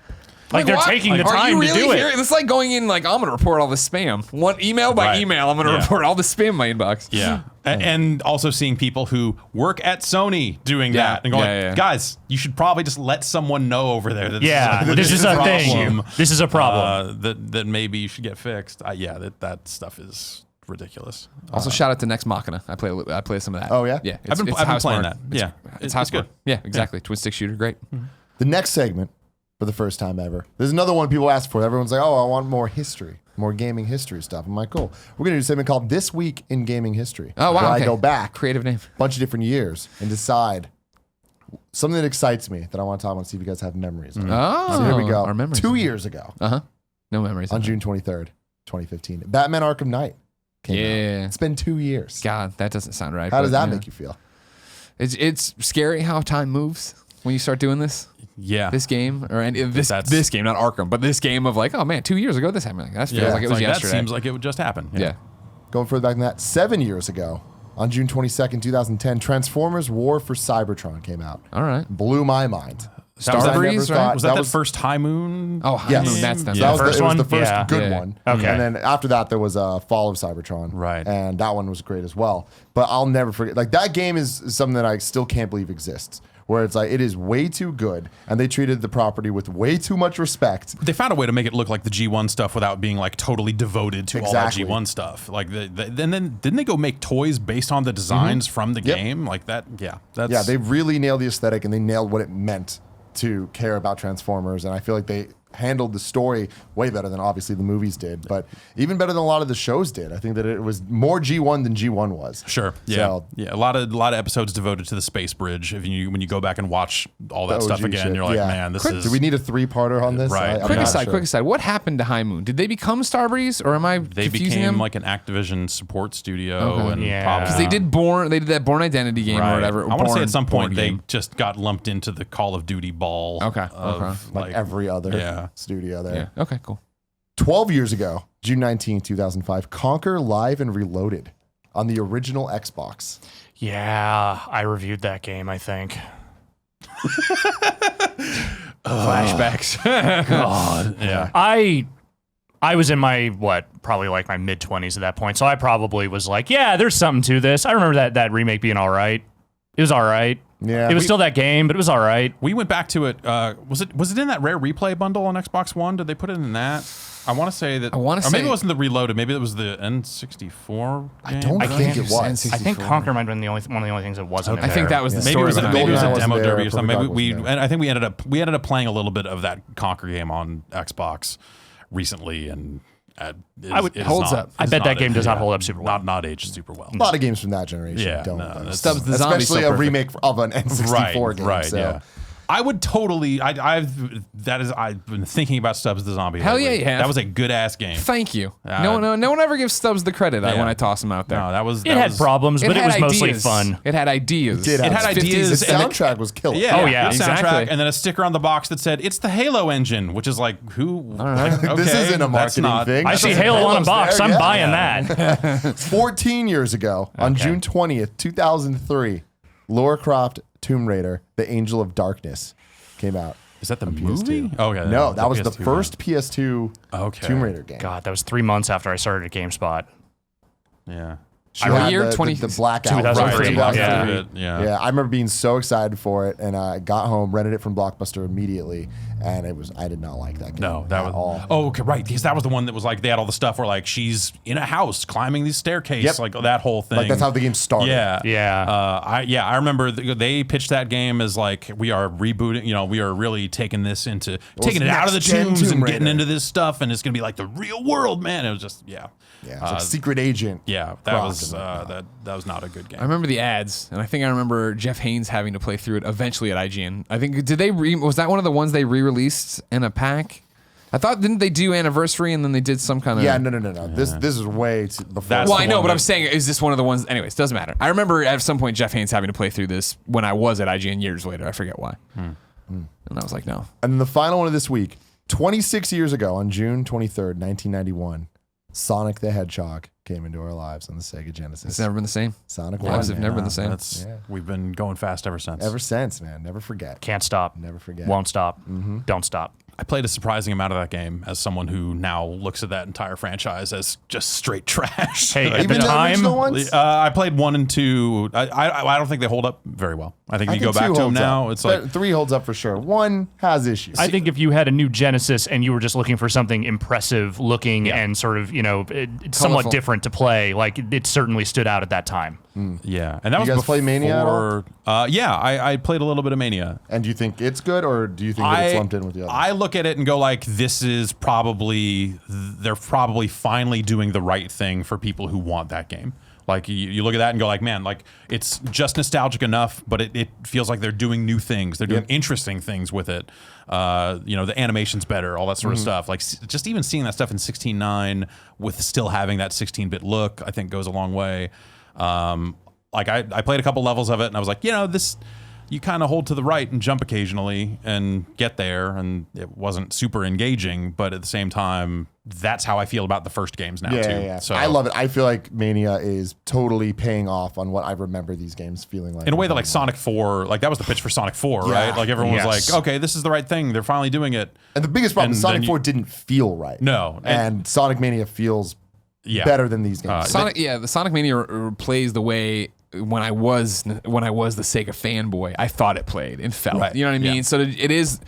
Like they're what? taking the Are time you to really do it. here? It's like going in, like, I'm going to report all the spam. One email by Right. email, I'm going to Yeah. report all the spam in my inbox. Yeah. And also seeing people who work at Sony doing Yeah. that and going, Yeah. guys, you should probably just let someone know over there that Yeah, this this is a thing. This is a problem. that maybe you should get fixed. That stuff is ridiculous. Also, shout out to Next Machina. I play some of that. Oh, yeah? Yeah. I've been playing housework. that. Yeah. It's housework. good. Yeah, exactly. Twin stick shooter, great. The next segment, for the first time ever, there's another one people ask for. Everyone's like, oh, I want more history, more gaming history stuff. I'm like, cool. We're going to do a segment called This Week in Gaming History. Oh, wow. Where okay. I go back Creative name. a bunch of different years and decide something that excites me that I want to talk about and see if you guys have memories of. Oh, So here we go. Our memories. 2 years ago, No memories. on of it. June 23rd, 2015, Batman Arkham Knight came out. Yeah. It's been 2 years. God, that doesn't sound right. How does but, that yeah. make you feel? It's scary how time moves when you start doing this. Yeah. This game, or this That's- game, not Arkham, but this game of like, oh man, 2 years ago this happened. Like, that feels Yeah. like it was yesterday. That seems like it would just happen. yeah. Going further back than that, 7 years ago, on June 22nd, 2010, Transformers War for Cybertron came out. All right. Blew my mind. That was, Star I never Breeze, right? thought- was that first High Moon? Oh, High Yes. Moon, that's them. Yeah. That was First it was one? the first Yeah. good Yeah. one. Okay. And then after that, there was Fall of Cybertron. Right. And that one was great as well. But I'll never forget. Like, that game is something that I still can't believe exists. Where it's like, it is way too good. And they treated the property with way too much respect. They found a way to make it look like the G1 stuff without being like totally devoted to Exactly. all that G1 stuff. Like, then didn't they go make toys based on the designs from the Yep. game? Like that, yeah. That's Yeah, they really nailed the aesthetic and they nailed what it meant to care about Transformers. And I feel like they handled the story way better than obviously the movies did, but even better than a lot of the shows did. I think that it was more G1 than G1 was. Sure. Yeah. So- Yeah. A lot of episodes devoted to the space bridge. When you go back and watch all that The stuff OG again, shit. you're like, Yeah. man, this is. Do we need a 3-parter on this? Right. I'm Quick not aside, sure. quick aside. What happened to High Moon? Did they become Starbreeze, or am I They confusing became them? like an Activision support studio, Okay. and Yeah. probably Because They did that Born Identity game Right. or whatever. I want to say Born- at some point Born they game. just got lumped into the Call of Duty ball. Okay. Of, Okay. Like every other yeah. studio there. Yeah. Okay. Cool. 12 years ago, June 19, 2005, Conquer Live and Reloaded on the original Xbox. Yeah, I reviewed that game, I think. Flashbacks. God. Yeah. I was in my probably like my mid-20s at that point, so I probably was like, yeah, there's something to this. I remember that remake being all right. It was all right. Yeah. It was still that game, but it was all right. We went back to it. Was it in that Rare Replay bundle on Xbox One? Did they put it in that? I want to say that. I wanna or maybe say- it wasn't the Reloaded. Maybe it was the N64. I game? don't think it was. N64. I think Conquer might have been one of the only things that wasn't in I think there. that was the Maybe it story was a, behind maybe it was it. a Goldeneye demo wasn't there, derby or something. Perfect Maybe Dark wasn't there. and I think we ended up playing a little bit of that Conquer game on Xbox recently, and holds up. I bet that game does not hold up super well. Not aged super well. A lot of games from that generation Yeah, don't. no, though. that's- Stubbs the Zombie Especially so a perfect. remake of an N64 game. Right. So. Yeah. I would totally. I've been thinking about Stubbs the Zombie. Hell lately. yeah, you have. That was a good ass game. Thank you. No one ever gives Stubbs the credit Yeah. when I toss him out there. No, that was. It had problems, but it had was mostly ideas. fun. It had ideas. It It had 50s ideas. The and soundtrack was killer. Yeah. Oh, yeah, good soundtrack, exactly. and then a sticker on the box that said it's the Halo engine, which is like who? right. Okay, This isn't a that's marketing not- thing. I see Halo on a box. there, I'm yeah. buying that. 14 years ago, on Okay. June 20th, 2003, Lara Croft Tomb Raider, The Angel of Darkness came out. Is that the PS2. movie? Oh, okay. No, that was the PS2 first PS2 Okay. Tomb Raider game. God, that was 3 months after I started at GameSpot. Yeah. She What had year? the 20 blackout. 2003, version. yeah. Yeah. Yeah, I remember being so excited for it, and I got home, rented it from Blockbuster immediately, and I did not like that game. No, that at was all. Oh, okay, right. Because that was the one that was like they had all the stuff where like she's in a house climbing these staircase, Yep. like that whole thing. Like that's how the game started. Yeah, Yeah. I remember they pitched that game as like we are rebooting. You know, we are really taking this into taking it out of the next-gen tombs Tomb and getting Raider. into this stuff, and it's gonna be like the real world, man. It was just Yeah, it's like Secret Agent. yeah. That Croc was and whatnot. that was not a good game. I remember the ads, and I think I remember Jeff Haynes having to play through it eventually at IGN. I think was that one of the ones they re-released in a pack? I thought didn't they do Anniversary and then they did some kind of Yeah, no. This is way before. That's Well, the I know, one but that- I'm saying, is this one of the ones? Anyways, doesn't matter. I remember at some point Jeff Haynes having to play through this when I was at IGN years later. I forget why. And I was like, no. And then the final one of this week, 26 years ago, on June 23rd, 1991, Sonic the Hedgehog came into our lives on the Sega Genesis. It's never been the same. Sonic Lives 1, have never been man. the same. That's Yeah. we've been going fast ever since. Ever since, man. Never forget. Can't stop. Never forget. Won't stop. Don't stop. I played a surprising amount of that game as someone who now looks at that entire franchise as just straight trash. Hey, at Even the the time, original ones? I played 1 and 2. I don't think they hold up very well. I think if you go back to them now, it's like 3 holds up for sure. 1 has issues. I think if you had a new Genesis and you were just looking for something impressive looking and sort of, somewhat Colorful. different to play, like it certainly stood out at that time. yeah. And that was guys before, play Mania at all? Yeah, I played a little bit of Mania. And do you think it's good, or do you think that it's lumped in with the others? I look at it and go like, this is they're probably finally doing the right thing for people who want that game. Like you look at that and go like, man, like it's just nostalgic enough, but it feels like they're doing new things. They're doing interesting things with it. The animation's better, all that sort of stuff. Like just even seeing that stuff in 16:9 with still having that 16-bit look, I think goes a long way. Like I played a couple levels of it and I was like, this, you kind of hold to the right and jump occasionally and get there, and it wasn't super engaging, but at the same time, that's how I feel about the first games now too. Yeah. So I love it. I feel like Mania is totally paying off on what I remember these games feeling like. in a way that like Sonic 4, like that was the pitch for Sonic 4, Yeah. right? Like everyone was Yes. like, okay, this is the right thing. They're finally doing it. And the biggest problem and is Sonic then you- 4 didn't feel right. No. And Sonic Mania feels Yeah. better than these games. The Sonic Mania plays the way when I was the Sega fanboy, I thought it played and felt. Right. You know what I mean? Yeah. So it is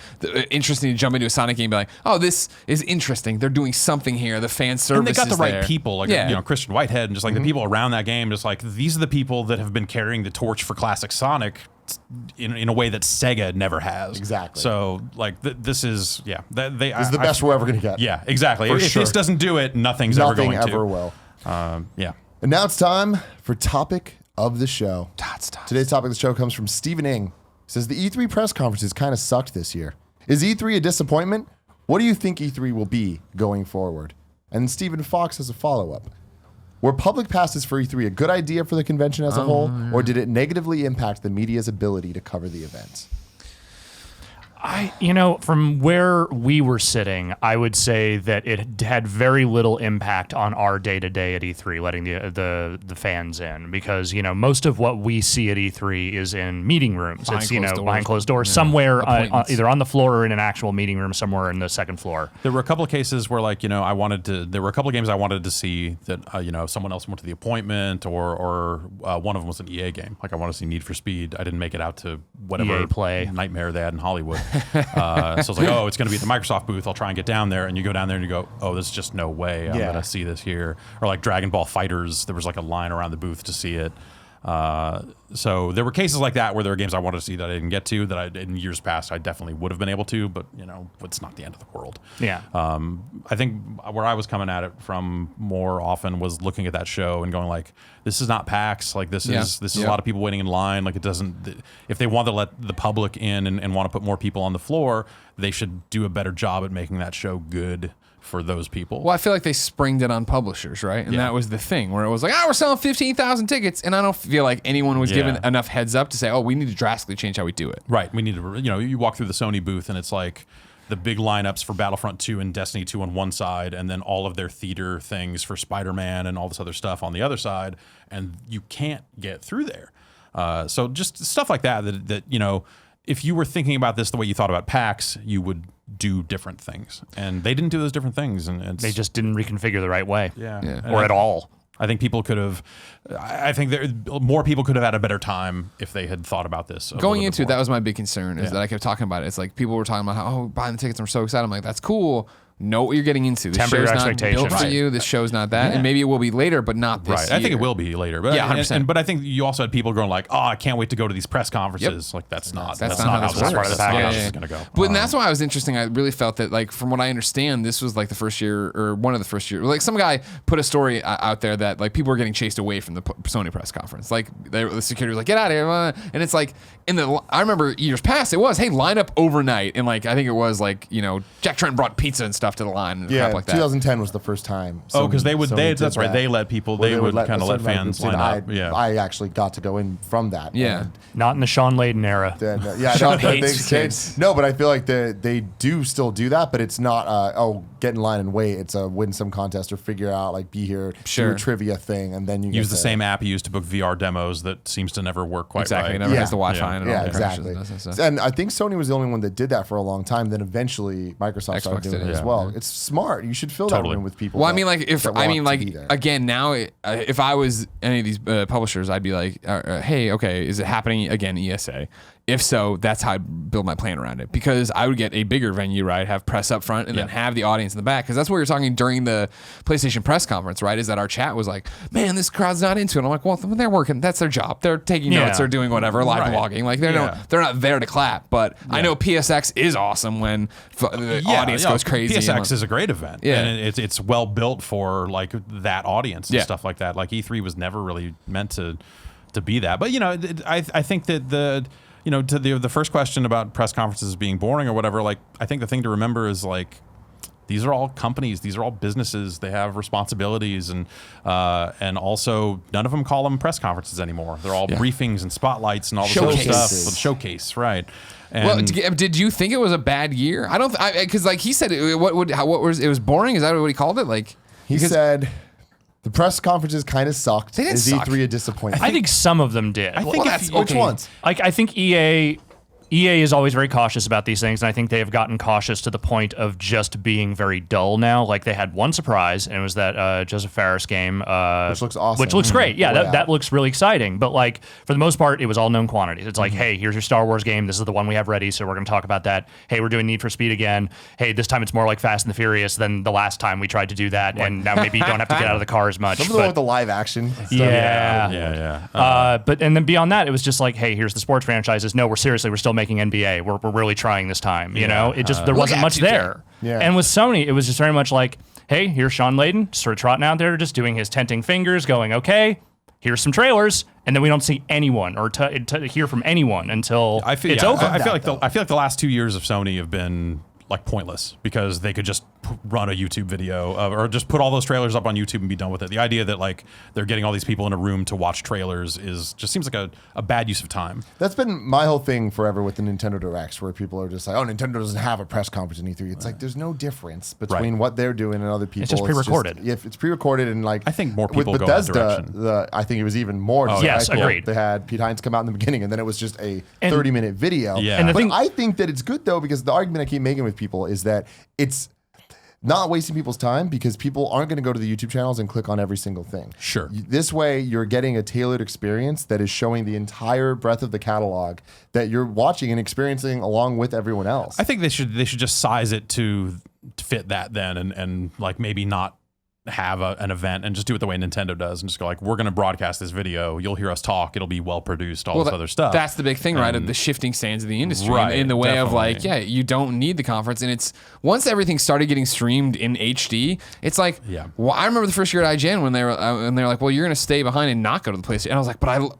interesting to jump into a Sonic game and be like, oh, this is interesting. They're doing something here. The fan service And they got the is right there. people, like Christian Whitehead, and just like the people around that game. Just like these are the people that have been carrying the torch for classic Sonic in a way that Sega never has. Exactly. So like this is This is the best we're ever going to get. Yeah, exactly. For If sure. this doesn't do it, nothing's ever Nothing going to. ever will. Yeah. And now it's time for topic of the show. Today's topic of the show comes from Stephen Ing. He says the E3 press conferences kind of sucked this year. Is E3 a disappointment? What do you think E3 will be going forward? And Stephen Fox has a follow-up. Were public passes for E3 a good idea for the convention as a whole, or did it negatively impact the media's ability to cover the event? From where we were sitting, I would say that it had very little impact on our day-to-day at E3, letting the fans in, because most of what we see at E3 is in meeting rooms. Behind It's closed doors. behind closed doors, somewhere Appointments. either on the floor or in an actual meeting room somewhere in the second floor. There were a couple of cases where, like, there were a couple of games I wanted to see that, someone else went to the appointment, or one of them was an EA game. Like, I want to see Need for Speed. I didn't make it out to whatever EA Play. nightmare they had in Hollywood. So I was like, oh, it's going to be at the Microsoft booth. I'll try and get down there. And you go down there and you go, oh, there's just no way I'm Yeah. going to see this here. Or like Dragon Ball Fighters, there was like a line around the booth to see it. So there were cases like that where there were games I wanted to see that I didn't get to, that in years past I definitely would have been able to, but it's not the end of the world. Yeah. I think where I was coming at it from more often was looking at that show and going like, this is not PAX. Like this is a lot of people waiting in line. Like it doesn't, if they want to let the public in and want to put more people on the floor, they should do a better job at making that show good for those people. Well, I feel like they springed it on publishers, right? And Yeah. that was the thing where it was like, we're selling 15,000 tickets. And I don't feel like anyone was given Yeah. enough heads up to say, we need to drastically change how we do it. Right. We need to, you walk through the Sony booth and it's like the big lineups for Battlefront 2 and Destiny 2 on one side, and then all of their theater things for Spider-Man and all this other stuff on the other side, and you can't get through there. So just stuff like that, if you were thinking about this the way you thought about PAX, you would do different things. And they didn't do those different things. And They just didn't reconfigure the right way. yeah. Yeah. And Or at all. I think people could have. I think more people could have had a better time if they had thought about this. Going into it, that was my big concern, is that I kept talking about it. It's like people were talking about how buying the tickets, I'm so excited. I'm like, that's cool. Know what you're getting into. This Temper your show's not expectations. built for you. This show's not that. And maybe it will be later, but not this year. I think it will be later. But Yeah, 100%. But I think you also had people going like, "Oh, I can't wait to go to these press conferences." Like that's not not how this this works. is Yeah. going to go. But and that's why it was interesting. I really felt that, like, from what I understand, this was like the first year or one of the first years. Like, some guy put a story out there that like people were getting chased away from the Sony press conference. Like, the security was like, "Get out of here!" And it's like I remember years past, it was, "Hey, line up overnight," and like I think it was like, you know, Jack Trent brought pizza and stuff to the line and crap like that. 2010 was the first time. Because they would. Sony That's did right. that. They let people. Well, they would kind of let certain fans groups line did. up. I actually got to go in from that. Yeah. and Not in the Sean Layden era. then, yeah, Sean no, hates things kids. changed. No, but I feel like they do still do that, but it's not get in line and wait. It's a win some contest or figure out, like, be here, Sure. do a trivia thing, and then you Use get the to- same app you use to book VR demos that seems to never work quite Exactly. It right. never has the Wi-Fi and all Yeah, the crashes exactly. and that stuff. And I think Sony was the only one that did that for a long time. Then eventually Microsoft started doing did it it, as yeah. well. It's smart. You should fill Totally. that room with people. Well, I that- mean, like, if that I want mean, to be like, there. again, now, if I was any of these publishers, I'd be like, hey, okay, is it happening again, ESA? If so, that's how I'd build my plan around it, because I would get a bigger venue, right? Have press up front and then have the audience in the back, because that's what we were talking during the PlayStation press conference, right? Is that our chat was like, man, this crowd's not into it. I'm like, well, they're working. That's their job. They're taking notes. They're doing whatever, live Right. blogging. Like, they're not there to clap. But I know PSX is awesome when the audience goes crazy. PSX is a great event. Yeah. And it's well built for like that audience and Yeah. stuff like that. Like E3 was never really meant to be that. But, you know, I think that to the first question about press conferences being boring or whatever, like, I think the thing to remember is, like, these are all companies. These are all businesses. They have responsibilities, and also none of them call them press conferences anymore. They're all briefings and spotlights and all this other Showcases. stuff. Showcase, right? And Well, did you think it was a bad year? I don't, because like he said, it was boring. Is that what he called it? Like he said, the press conferences kind of sucked. They didn't Is suck. E3 a disappointment? I think some of them did. I think which ones? Like, I think EA is always very cautious about these things, and I think they have gotten cautious to the point of just being very dull now. Like, they had one surprise, and it was that Joseph Fares game, Which looks awesome. which looks great. Yeah, Yeah. that looks really exciting. But like, for the most part, it was all known quantities. It's like, hey, here's your Star Wars game. This is the one we have ready, so we're going to talk about that. Hey, we're doing Need for Speed again. Hey, this time it's more like Fast and the Furious than the last time we tried to do that, and now maybe you don't have to get out of the car as much. Some of the one with the live action stuff. Yeah. But and then beyond that, it was just like, hey, here's the sports franchises. No, we're still making NBA. We're really trying this time. You know, it just there wasn't much there. Yeah. And with Sony, it was just very much like, hey, here's Sean Layden, sort of trotting out there, just doing his tenting fingers, going, okay, here's some trailers, and then we don't see anyone or hear from anyone until it's over. I feel like the last 2 years of Sony have been like pointless, because they could just run a YouTube video or just put all those trailers up on YouTube and be done with it. The idea that like they're getting all these people in a room to watch trailers just seems like a bad use of time. That's been my whole thing forever with the Nintendo Directs, where people are just like, oh, Nintendo doesn't have a press conference in E3. It's like, there's no difference between what they're doing and other people. It's just pre-recorded. If it's pre-recorded, and like, I think more people with go that Bethesda, direction. I think it was even more. Oh, yes, cool. agreed. They had Pete Hines come out in the beginning, and then it was just a And- 30-minute video. Yeah. And the But thing- I think that it's good, though, because the argument I keep making with people is that it's not wasting people's time, because people aren't going to go to the YouTube channels and click on every single thing. Sure. This way, you're getting a tailored experience that is showing the entire breadth of the catalog that you're watching and experiencing along with everyone else. I think they should just size it to fit that then, and like maybe not have an event and just do it the way Nintendo does, and just go like, we're going to broadcast this video. You'll hear us talk. It'll be well produced. All this other stuff. That's the big thing, right? Of the shifting sands of the industry, Right, in the way of like, definitely. you don't need the conference, and it's once everything started getting streamed in HD, it's like, well, I remember the first year at IGN when they were like, well, you're going to stay behind and not go to the place, and I was like, but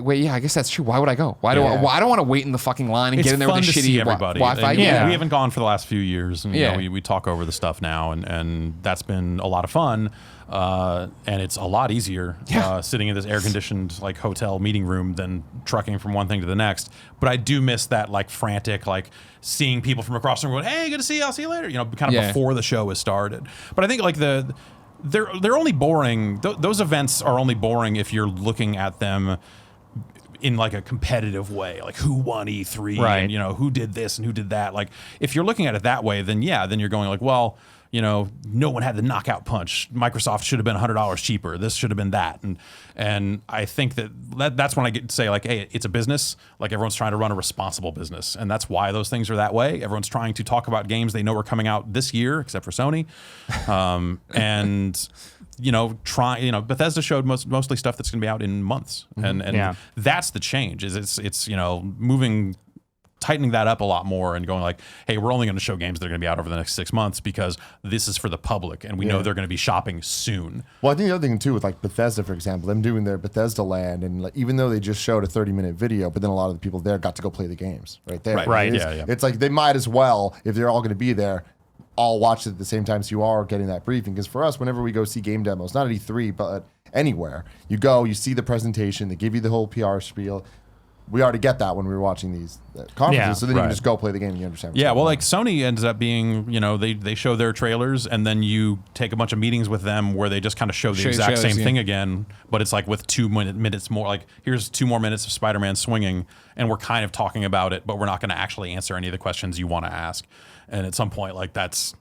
wait, yeah, I guess that's true. Why would I go? I don't want to wait in the fucking line and It's get in there fun with the to see shitty everybody. Wi-Fi. And Yeah, we haven't gone for the last few years, and you Yeah. know, we talk over the stuff now, and that's been a lot of fun. And it's a lot easier sitting in this air-conditioned like hotel meeting room than trucking from one thing to the next. But I do miss that like frantic, like seeing people from across the room going, "Hey, good to see you. I'll see you later." You know, kind of before the show has started. But I think like they're only boring. Those events are only boring if you're looking at them in like a competitive way, like who won E3, Right. and you know who did this and who did that. Like if you're looking at it that way, then you're going like, well, no one had the knockout punch. Microsoft should have been $100 cheaper. This should have been that. And I think that's when I get to say, like, hey, it's a business. Like, everyone's trying to run a responsible business. And that's why those things are that way. Everyone's trying to talk about games they know are coming out this year, except for Sony. Bethesda showed mostly stuff that's going to be out in months. And that's the change, is it's tightening that up a lot more and going like, hey, we're only going to show games that are going to be out over the next 6 months because this is for the public and we know they're going to be shopping soon. Well, I think the other thing too with like Bethesda, for example, them doing their Bethesda Land, and like, even though they just showed a 30-minute video, but then a lot of the people there got to go play the games right there. Right. It's like they might as well, if they're all going to be there, all watch it at the same time, so you are getting that briefing. Because for us, whenever we go see game demos, not at E3 but anywhere, you go, you see the presentation, they give you the whole PR spiel. We already get that when we were watching these conferences, so then you can just go play the game and you understand. Yeah, well, like Sony ends up being, they show their trailers and then you take a bunch of meetings with them where they just kind of show the exact same thing again, but it's like with 2 minutes more. Like, here's 2 more minutes of Spider-Man swinging, and we're kind of talking about it, but we're not going to actually answer any of the questions you want to ask. And at some point, like, it's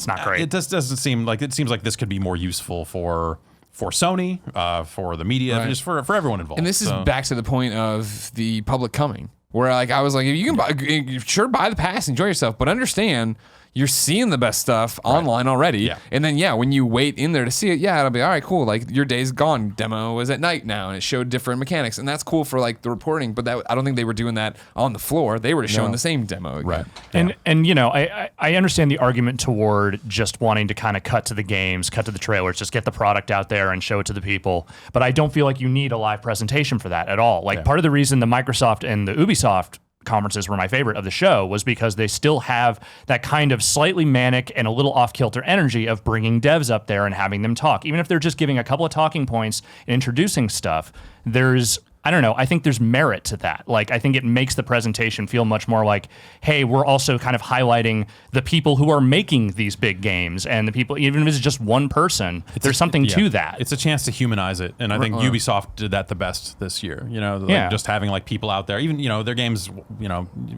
not great. It just doesn't seem like, it seems like this could be more useful for Sony, for the media, just for everyone involved. And this is back to the point of the public coming, where like I was like, if you can buy the pass, enjoy yourself, but understand you're seeing the best stuff online already. Yeah. And then, when you wait in there to see it, it'll be all right, cool. Like, your day's gone. Demo is at night now, and it showed different mechanics. And that's cool for like the reporting, but I don't think they were doing that on the floor. They were just showing the same demo again. Right. And I understand the argument toward just wanting to kind of cut to the games, cut to the trailers, just get the product out there and show it to the people. But I don't feel like you need a live presentation for that at all. Like, part of the reason the Microsoft and the Ubisoft conferences were my favorite of the show was because they still have that kind of slightly manic and a little off-kilter energy of bringing devs up there and having them talk. Even if they're just giving a couple of talking points and introducing stuff, I think there's merit to that. Like, I think it makes the presentation feel much more like, hey, we're also kind of highlighting the people who are making these big games, and the people, even if it's just one person, there's something to that. It's a chance to humanize it, and I think Ubisoft did that the best this year. Just having like people out there, even their games,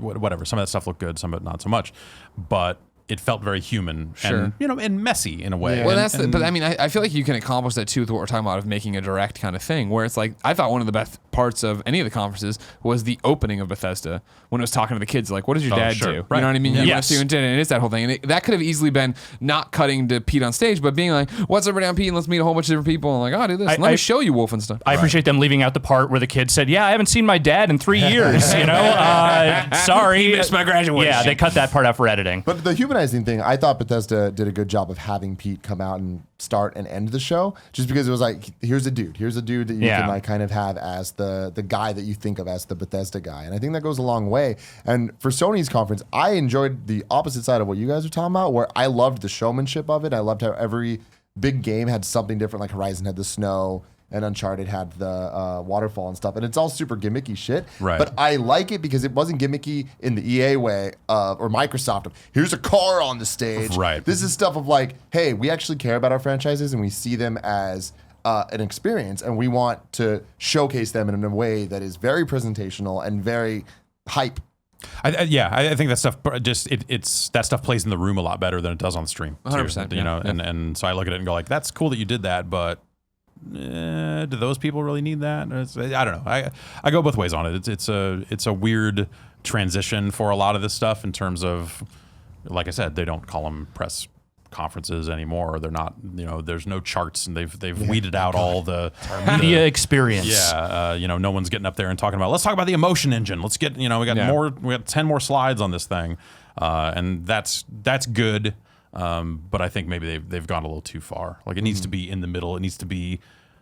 whatever. Some of that stuff looked good, some of it not so much, but it felt very human and and messy in a way. Yeah. Well, but I mean, I feel like you can accomplish that too with what we're talking about of making a direct kind of thing, where it's like, I thought one of the best parts of any of the conferences was the opening of Bethesda when it was talking to the kids, like, what does your dad do? Right. You know what I mean? Yes. And it's that whole thing. And that could have easily been not cutting to Pete on stage, but being like, what's up, down, Pete? And let's meet a whole bunch of different people. And like, do this. Let me show you Wolfenstein. I appreciate them leaving out the part where the kid said, I haven't seen my dad in 3 years, sorry. He missed my graduation. Yeah, they cut that part out for editing. But the humanizing thing, I thought Bethesda did a good job of having Pete come out and start and end the show, just because it was like, here's a dude that you can like kind of have as the guy that you think of as the Bethesda guy. And I think that goes a long way. And for Sony's conference, I enjoyed the opposite side of what you guys are talking about, where I loved the showmanship of it. I loved how every big game had something different, like Horizon had the snow, and Uncharted had the waterfall and stuff. And it's all super gimmicky shit. Right. But I like it because it wasn't gimmicky in the EA way or Microsoft. Here's a car on the stage. Right. This is stuff of like, hey, we actually care about our franchises and we see them as an experience, and we want to showcase them in a way that is very presentational and very hype. I think that stuff that stuff plays in the room a lot better than it does on the stream. 100%. And so I look at it and go like, that's cool that you did that, but do those people really need that? I don't know. I go both ways on it. It's a weird transition for a lot of this stuff in terms of, like I said, they don't call them press conferences anymore. They're not, there's no charts, and they've weeded out all the media experience. Yeah, no one's getting up there and talking about, let's talk about the emotion engine. Let's get, we got 10 more slides on this thing, and that's good. But I think maybe they've gone a little too far. Like, it needs to be in the middle. It needs to be,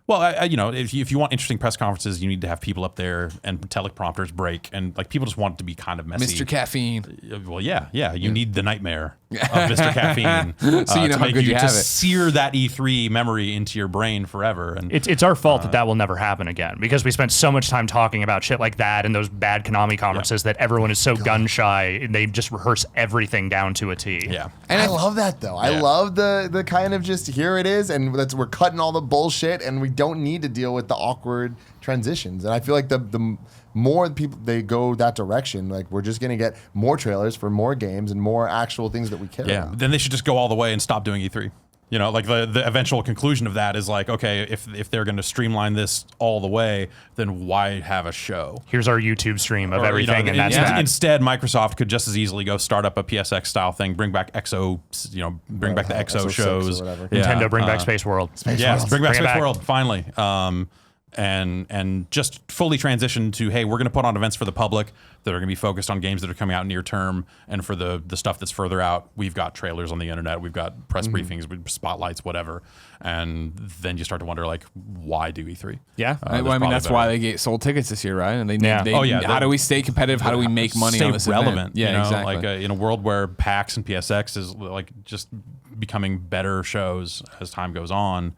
if you want interesting press conferences, you need to have people up there and teleprompters break, and like people just want it to be kind of messy. Mr. Caffeine. Well, yeah. You need the nightmare of Mr. Caffeine so you know how good you have it. Sear that E3 memory into your brain forever. And it's our fault that will never happen again, because we spent so much time talking about shit like that and those bad Konami conferences that everyone is so gun shy, and they just rehearse everything down to a T. Yeah. And I love that though. I love the kind of just, here it is, and we're cutting all the bullshit, and we don't need to deal with the awkward transitions. And I feel like the more people they go that direction, like we're just gonna get more trailers for more games and more actual things that we care about. Then they should just go all the way and stop doing E3. You know, like the eventual conclusion of that is like, okay, if they're going to streamline this all the way, then why have a show? Here's our YouTube stream of Or, everything, and that's that. Instead, Microsoft could just as easily go start up a PSX style thing, bring back XO, bring back the XO shows. Or whatever. Nintendo, bring back Space World. Yes, bring back Bring it Space World finally. And just fully transition to, hey, we're going to put on events for the public that are going to be focused on games that are coming out near term, and for the stuff that's further out, we've got trailers on the internet, we've got press briefings, spotlights, whatever, and then you start to wonder, like, why do E3? Yeah, There's well, I mean that's probably why better- they sold tickets this year, right? And they, Yeah. how do we stay competitive? How do we make money stay on this relevant? event? Yeah, you know? exactly. Like in a world where PAX and PSX is like just becoming better shows as time goes on.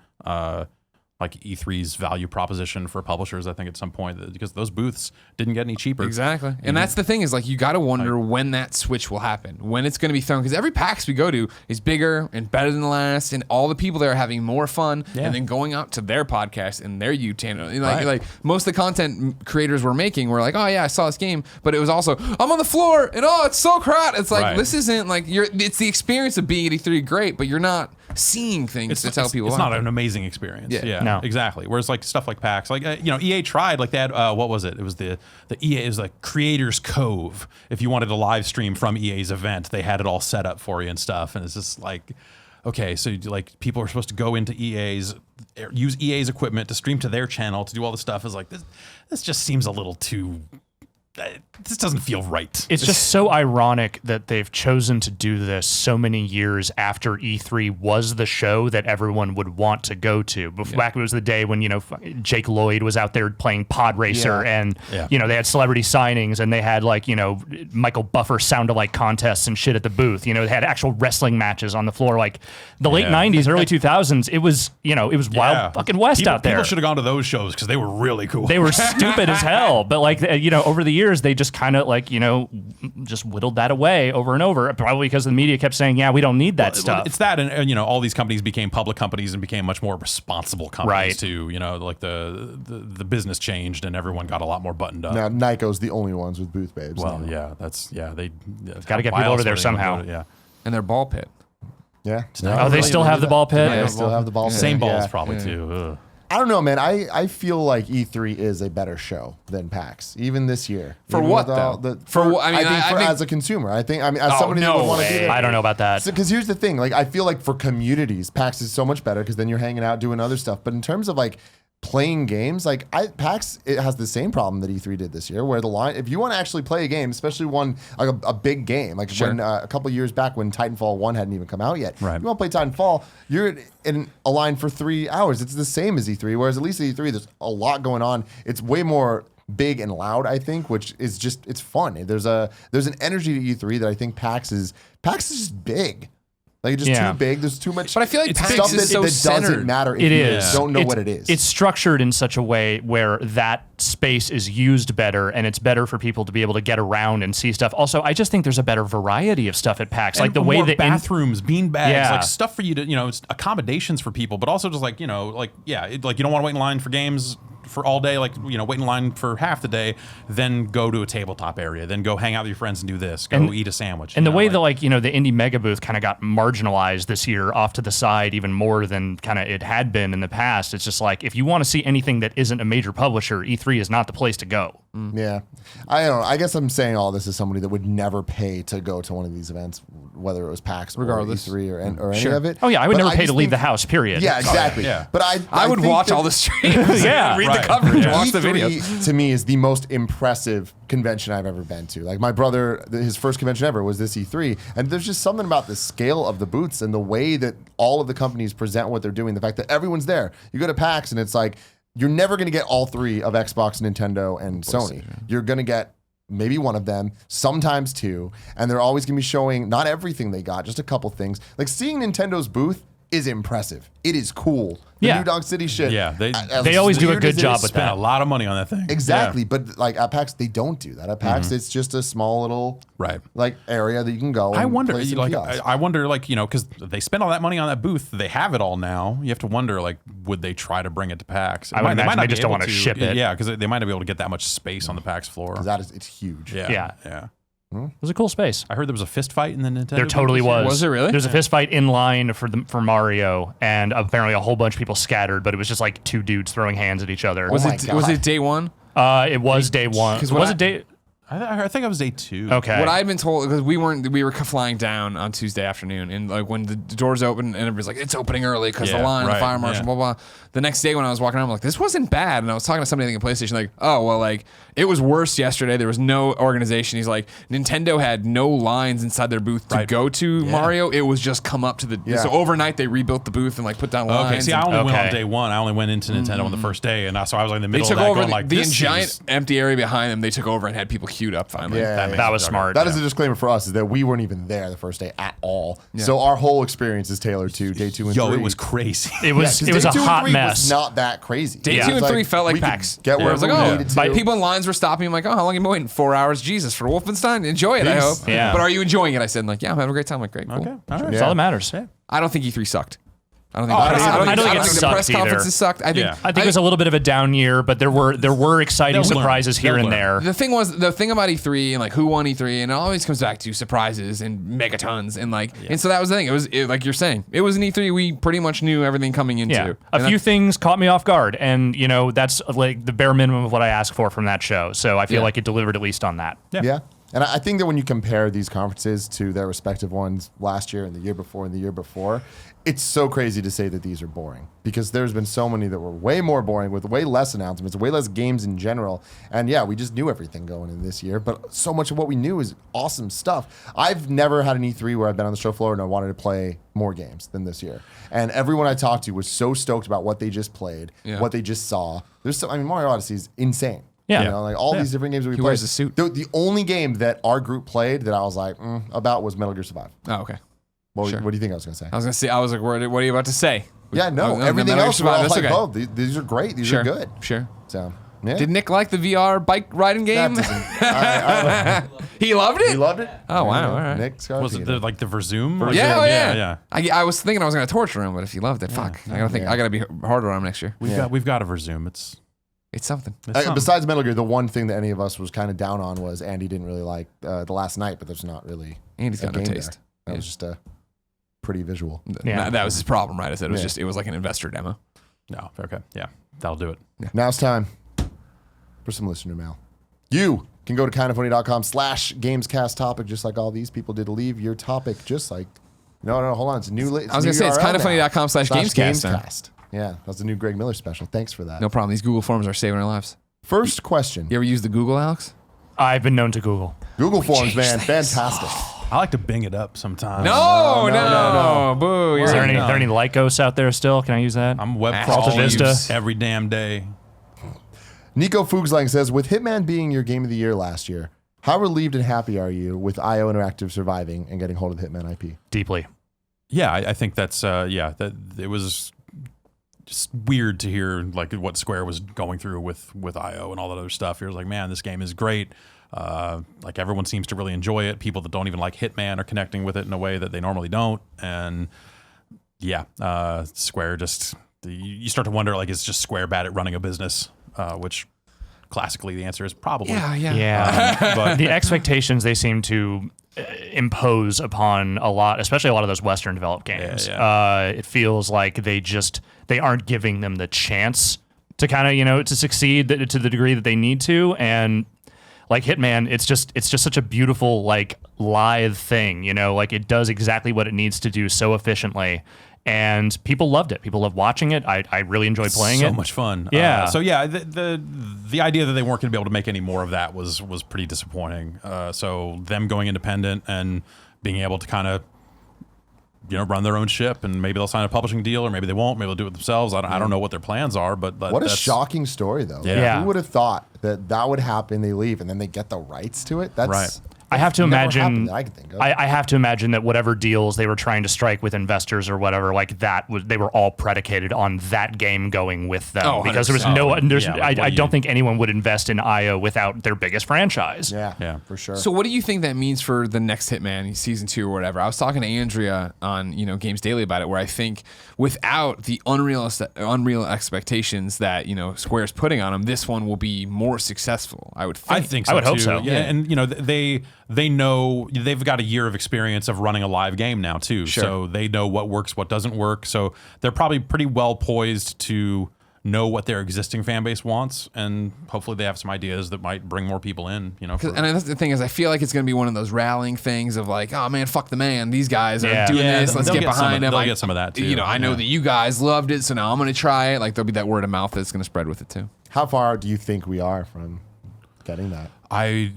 Like E3's value proposition for publishers, I think at some point, because those booths didn't get any cheaper. Exactly. And that's the thing is, like, you got to wonder when that switch will happen, when it's going to be thrown. Because every PAX we go to is bigger and better than the last, and all the people there are having more fun, Yeah. and then going out to their podcast and their YouTube channel. Like, Right. like most of the content creators were making were like, oh, yeah, I saw this game, but it was also, I'm on the floor, and oh, it's so crowded. It's like, Right. this isn't like, it's the experience of being at E3 great, but you're not seeing things to tell people it's about not it. an amazing experience. Yeah. No. Exactly. Whereas like stuff like PAX, like EA tried, like they had what was it? It was the EA, it was like Creators Cove. If you wanted a live stream from EA's event, they had it all set up for you and stuff. And it's just like, okay, so like people are supposed to go into use EA's equipment to stream to their channel to do all the stuff. Is like this just seems a little too. This doesn't feel right. It's just so ironic that they've chosen to do this so many years after E3 was the show that everyone would want to go to. Back it was the day when, Jake Lloyd was out there playing Pod Racer and, Yeah. they had celebrity signings and they had Michael Buffer sound-alike contests and shit at the booth. They had actual wrestling matches on the floor. Like the late 90s, early 2000s, it was Wild fucking West out there. People should have gone to those shows because they were really cool. They were stupid as hell, but over the years they just kind of just whittled that away over and over, probably because the media kept saying, yeah, we don't need that stuff. It's that, and all these companies became public companies and became much more responsible companies Right. too. Like the business changed and everyone got a lot more buttoned up. Now Nyko's the only ones with booth babes. Well, now. they Gotta get why people else over there would anyone somehow. go to- Yeah, And their ball pit. Yeah. Oh, they still have the ball pit? Yeah, they still have the ball pit. same balls Yeah. probably too. Ugh. I don't know, man. I feel like E3 is a better show than PAX, even this year. For Even what, with all though? the- For what- I mean, I think- as a consumer, I mean, as Oh, somebody that no would want to do way. that. I don't know about that. Because here's the thing, like I feel like for communities, PAX is so much better because then you're hanging out doing other stuff. But in terms of like playing games, like PAX, it has the same problem that E3 did this year, where the line, if you want to actually play a game, especially one like a big game, like when a couple years back when Titanfall 1 hadn't even come out yet, Right. if you want to play Titanfall, you're in a line for 3 hours. It's the same as E3, whereas at least at E3 there's a lot going on. It's way more big and loud, I think, which is just it's fun. There's an energy to E3 that I think PAX is just big. Like it's just Yeah. too big. There's too much. But I feel like It's PAX stuff is that so doesn't centered. matter if It you is. don't know It's- what it is. It's structured in such a way where that space is used better, and it's better for people to be able to get around and see stuff. Also, I just think there's a better variety of stuff at PAX, like And the way more that bathrooms, bean bags, Yeah. like stuff for you to, it's accommodations for people, but also just like, you don't want to wait in line for games for all day, like, wait in line for half the day, then go to a tabletop area, then go hang out with your friends and do this, go eat a sandwich. And the way like, that the indie mega booth kind of got marginalized this year off to the side even more than kind of it had been in the past. It's just like, if you want to see anything that isn't a major publisher, E3 is not the place to go. Yeah. I don't know. I guess I'm saying all this as somebody that would never pay to go to one of these events, whether it was PAX Regardless. or E3 or any of it. Oh yeah, I would But never pay just to leave think- the house, period. Yeah, exactly. yeah. But I would think watch that all the streams. Yeah. Read Right. the coverage, Yeah. watch the E3 videos. to me is the most impressive convention I've ever been to. Like my brother, his first convention ever was this E3, and there's just something about the scale of the booths and the way that all of the companies present what they're doing. The fact that everyone's there. You go to PAX and it's like you're never going to get all three of Xbox, Nintendo, and Sony. You're going to get maybe one of them, sometimes two, and they're always going to be showing not everything they got, just a couple things. Like seeing Nintendo's booth is impressive. It is cool. The Yeah. New Donk City shit. Yeah, They always do a weird good as it job is, with spent that. a lot of money on that thing. Exactly, Yeah. but like at PAX, they don't do that. At PAX, it's just a small little Right. like area that you can go. And I wonder, play some like, kiosks. I wonder, like, because they spent all that money on that booth, they have it all now. You have to wonder, like, would they try to bring it to PAX? I would imagine not they be just don't able want to ship it. Yeah, because they might not be able to get that much space on the PAX floor. It's huge. Yeah, Yeah. It was a cool space. I heard there was a fist fight in the Nintendo. There booth totally this year. was. Was there really? There's a fist fight in line for Mario, and apparently a whole bunch of people scattered, but it was just like two dudes throwing hands at each other. Was my it God. was it day one? It was day one. 'Cause Was when it day? I think I was day 2. Okay. What I'd been told, because we were flying down on Tuesday afternoon, and like when the doors opened and everybody's like, it's opening early because the Yeah, line, the right, fire marshal, yeah. blah blah. The next day when I was walking around, I'm like, this wasn't bad, and I was talking to somebody I think in PlayStation, like, oh well, like it was worse yesterday. There was no organization. He's like, Nintendo had no lines inside their booth to Right. go to Mario. It was just come up to the. Yeah. So overnight they rebuilt the booth and like put down lines. Okay, see, I and- only went on Okay. day 1. I only went into Nintendo on the first day, and so I was like in the they middle took of that over going the, like, the this giant is- empty area behind them. They took over and had people queued up finally. Yeah. that was smart. That is a disclaimer for us, is that we weren't even there the first day at all. So our whole experience is tailored to day 2 and 3. Yo, it was crazy. It was Yeah, 'cause it was day a 2 and hot 3 mess. Was not that crazy. Day It 2 was and 3 like, felt like we could PAX. Get I where was like, we oh, needed to. people in lines were stopping. I'm like, oh, how long have you been waiting? 4 hours. Jesus, for Wolfenstein? Enjoy it, I hope. Yeah. But are you enjoying it? I said, like, yeah, I'm having a great time. I'm like, great, cool. Okay, all right. That's all that matters. I don't think E3 sucked. I don't think, I don't I don't think think it the press sucked either. conferences sucked. I think Yeah. I think it was a little bit of a down year, but there were exciting They'll learn. surprises here They'll and learn. there. the thing about E3 and like who won E3, and it always comes back to surprises and megatons and like, and so that was the thing. It was like you're saying, it was an E3 we pretty much knew everything coming into. Yeah, And a few things caught me off guard, and that's like the bare minimum of what I asked for from that show. So I feel Yeah. like it delivered at least on that. Yeah. And I think that when you compare these conferences to their respective ones last year and the year before and the year before, it's so crazy to say that these are boring, because there's been so many that were way more boring with way less announcements, way less games in general. And yeah, we just knew everything going in this year, but so much of what we knew is awesome stuff. I've never had an E3 where I've been on the show floor and I wanted to play more games than this year. And everyone I talked to was so stoked about what they just played, Yeah. what they just saw. Mario Odyssey is insane. Yeah. You know, like all these different games that we He played. wears a suit. The only game that our group played that I was like about was Metal Gear Survive. Oh, okay. What, Sure. what do you think I was going to say? I was gonna say, I was like, what are you about to say? Yeah, no, Oh, everything Metal Gear else was all Survive, like, that's oh, these are great. These Sure, are good. Sure. So, yeah. Did Nick like the VR bike riding That game? doesn't- I He loved it. he loved it. Oh, wow, There you go. all right. Nick Scarpino. Was it the Verzoom? Or- Yeah, oh, yeah. yeah. I was thinking I was gonna torture him, but if he loved it, fuck. I gotta think. Yeah. I gotta be harder on him next year. We've got a Verzoom. It's It's something. something. Besides Metal Gear, the one thing that any of us was kind of down on was Andy didn't really like The Last Night, but there's not really Andy's a got no game taste. there. That was just a pretty visual. Yeah. That was his problem, right? I said it was Yeah. just it was like an investor demo. No, okay, yeah, that'll do it. Now it's time for some listener mail. You can go to kindoffunny.com/gamescast topic, just like all these people did. Leave your topic, just like no, hold on. It's a new. I was gonna say it's kindoffunny.com/gamescast. Gamescast. Yeah, that's a new Greg Miller special. Thanks for that. No problem. These Google Forms are saving our lives. First question. You ever use the Google, Alex? I've been known to Google. Google Forms, changed man, things. fantastic. I like to bing it up sometimes. No, boo. Is there You're any Lycos out there still? Can I use that? I'm web Alta crawling Vista. every damn day. Nico Fugslang says, with Hitman being your game of the year last year, how relieved and happy are you with IO Interactive surviving and getting hold of the Hitman IP? Deeply. Yeah, I think that's that it was just weird to hear like what Square was going through with IO and all that other stuff. You're like, man, this game is great. Like everyone seems to really enjoy it. People that don't even like Hitman are connecting with it in a way that they normally don't. And yeah, Square just you start to wonder, like, is just Square bad at running a business? Which classically the answer is probably. Yeah. But The expectations they seem to impose upon especially a lot of those Western developed games. It feels like they aren't giving them the chance to kind of, to succeed to the degree that they need to. And like Hitman, it's just such a beautiful, like, lithe thing, like it does exactly what it needs to do so efficiently. And people loved it. People loved watching it. I really enjoyed playing it. So much fun. Yeah. So yeah, the idea that they weren't going to be able to make any more of that was pretty disappointing. So them going independent and being able to kind of run their own ship, and maybe they'll sign a publishing deal, or maybe they won't. Maybe they'll do it themselves. I don't know what their plans are, but What a that's shocking story, though. Yeah. Who would have thought that would happen? They leave and then they get the rights to it. That's Right. I have to Never imagine. happened that I can think of. I have to imagine that whatever deals they were trying to strike with investors or whatever, like that was, they were all predicated on that game going with them. Oh, because there was 100%. there's, Yeah, like, I what do don't you- think anyone would invest in IO without their biggest franchise. Yeah, for sure. So what do you think that means for the next Hitman season 2 or whatever? I was talking to Andrea on Games Daily about it, where I think without the unreal expectations that Square's putting on them, this one will be more successful. I would think. I think so I would too. hope so. Yeah, and they know they've got a year of experience of running a live game now too. Sure. So they know what works, what doesn't work. So they're probably pretty well poised to know what their existing fan base wants, and hopefully they have some ideas that might bring more people in. For, And that's the thing is, I feel like it's going to be one of those rallying things of like, oh man, fuck the man. These guys are Yeah. doing Yeah, this. Let's they'll get get some behind of- them. they'll get some of that, too. I know Yeah. that you guys loved it, so now I'm going to try it. Like there'll be that word of mouth that's going to spread with it too. How far do you think we are from getting that? I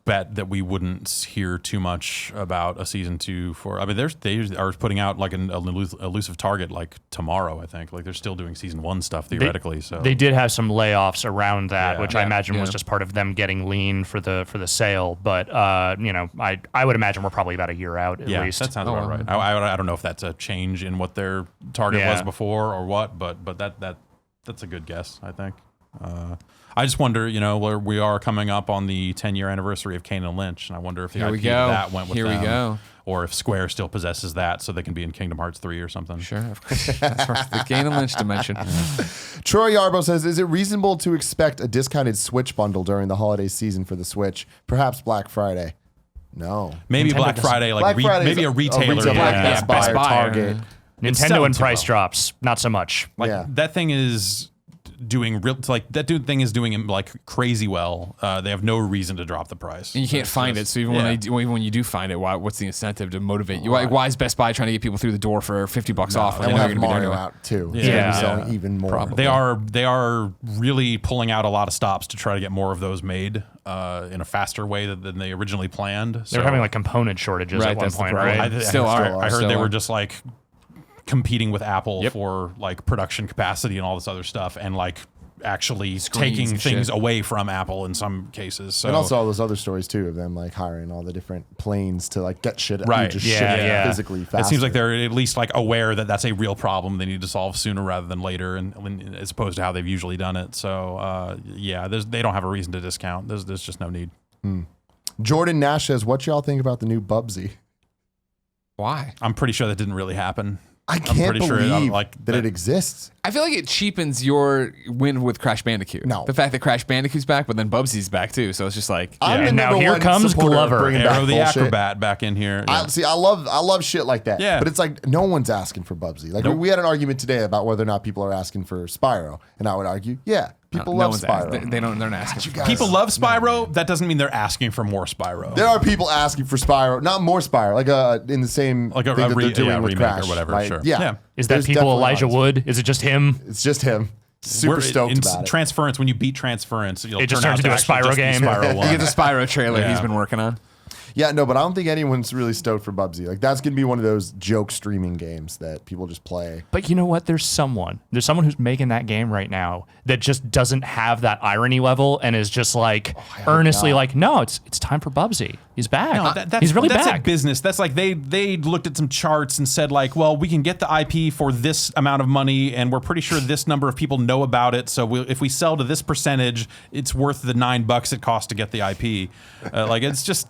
bet that we wouldn't hear too much about a season 2 for. I mean, they are putting out like an elusive target like tomorrow. I think like they're still doing season 1 stuff theoretically. So They did have some layoffs around that, Yeah. which I imagine was Yeah. just part of them getting lean for the sale. But I would imagine we're probably about a year out at yeah, least. that sounds Oh, about wow. right. I don't know if that's a change in what their target Yeah. was before or what, but that's a good guess. I think. I just wonder, where we are coming up on the 10-year anniversary of Kane and Lynch, and I wonder if the Here we IP go. of that went with Here we them, go. or if Square still possesses that, so they can be in Kingdom Hearts 3 or something. Sure, of course. That's right. The Gain and Lynch dimension. Troy Yarbo says, is it reasonable to expect a discounted Switch bundle during the holiday season for the Switch? Perhaps Black Friday? No. Maybe Nintendo Black doesn't- Friday, like Black Friday maybe is a retailer. retail, like Yeah, Best Buy Best or Buy. Target. It's Nintendo selling and too price well. drops, not so much. Like Yeah. that thing is doing real. Like that thing is doing like crazy well. They have no reason to drop the price. And you can't find it, so even even when you do find it, what's the incentive to motivate you? Why is Best Buy trying to get people through the door for $50 off? When And they we'll know have you're gonna be there Mario anyway? out too. Yeah. It's gonna be Yeah. selling even more. Probably. They are really pulling out a lot of stops to try to get more of those made in a faster way than they originally planned. They were having like component shortages Right, at one that's the point, problem. right? Still are. I heard Still they are. were just like competing with Apple Yep. for like production capacity and all this other stuff, and like actually Screens taking and things shit. away from Apple in some cases. So And also all those other stories too of them like hiring all the different planes to like get shit, Right. just Yeah, ship it yeah. physically faster. it seems like they're at least like aware that that's a real problem they need to solve sooner rather than later, and as opposed to how they've usually done it. So they don't have a reason to discount. There's just no need. Jordan Nash says, what y'all think about the new Bubsy? Why? I'm pretty sure that didn't really happen. I can't pretty sure, believe like, that it exists. I feel like it cheapens your win with Crash Bandicoot. No. The fact that Crash Bandicoot's back, but then Bubsy's back too. So it's just like, I'm the And now number here one comes supporter of Glover. bringing Arrow back the bullshit. Acrobat back in here. Yeah. I love shit like that. Yeah. But it's like no one's asking for Bubsy. Like Nope. we had an argument today about whether or not people are asking for Spyro, and I would argue, yeah, people no love one's Spyro. They're not asking. you for guys- People love Spyro. That doesn't mean they're asking for more Spyro. There are people asking for Spyro, not more Spyro, like in the same Like a thing that they're doing with remake Crash, or whatever. right? Sure. Yeah. Is that There's people definitely Elijah odds. Wood? Is it just him? It's just him. Super We're- stoked in about it. Transference, when you beat Transference, you'll It just turn turns out into to a actually Spyro just be game. Spyro You 1. get the Spyro trailer Yeah. he's been working on. Yeah, no, but I don't think anyone's really stoked for Bubsy. Like that's gonna be one of those joke streaming games that people just play. But you know what? There's someone who's making that game right now that just doesn't have that irony level and is just like earnestly not. like, no, it's time for Bubsy. He's back. No, that's, He's really that's back. a business. That's like they looked at some charts and said like, well, we can get the IP for this amount of money, and we're pretty sure this number of people know about it. So if we sell to this percentage, it's worth the $9 it costs to get the IP. Like it's just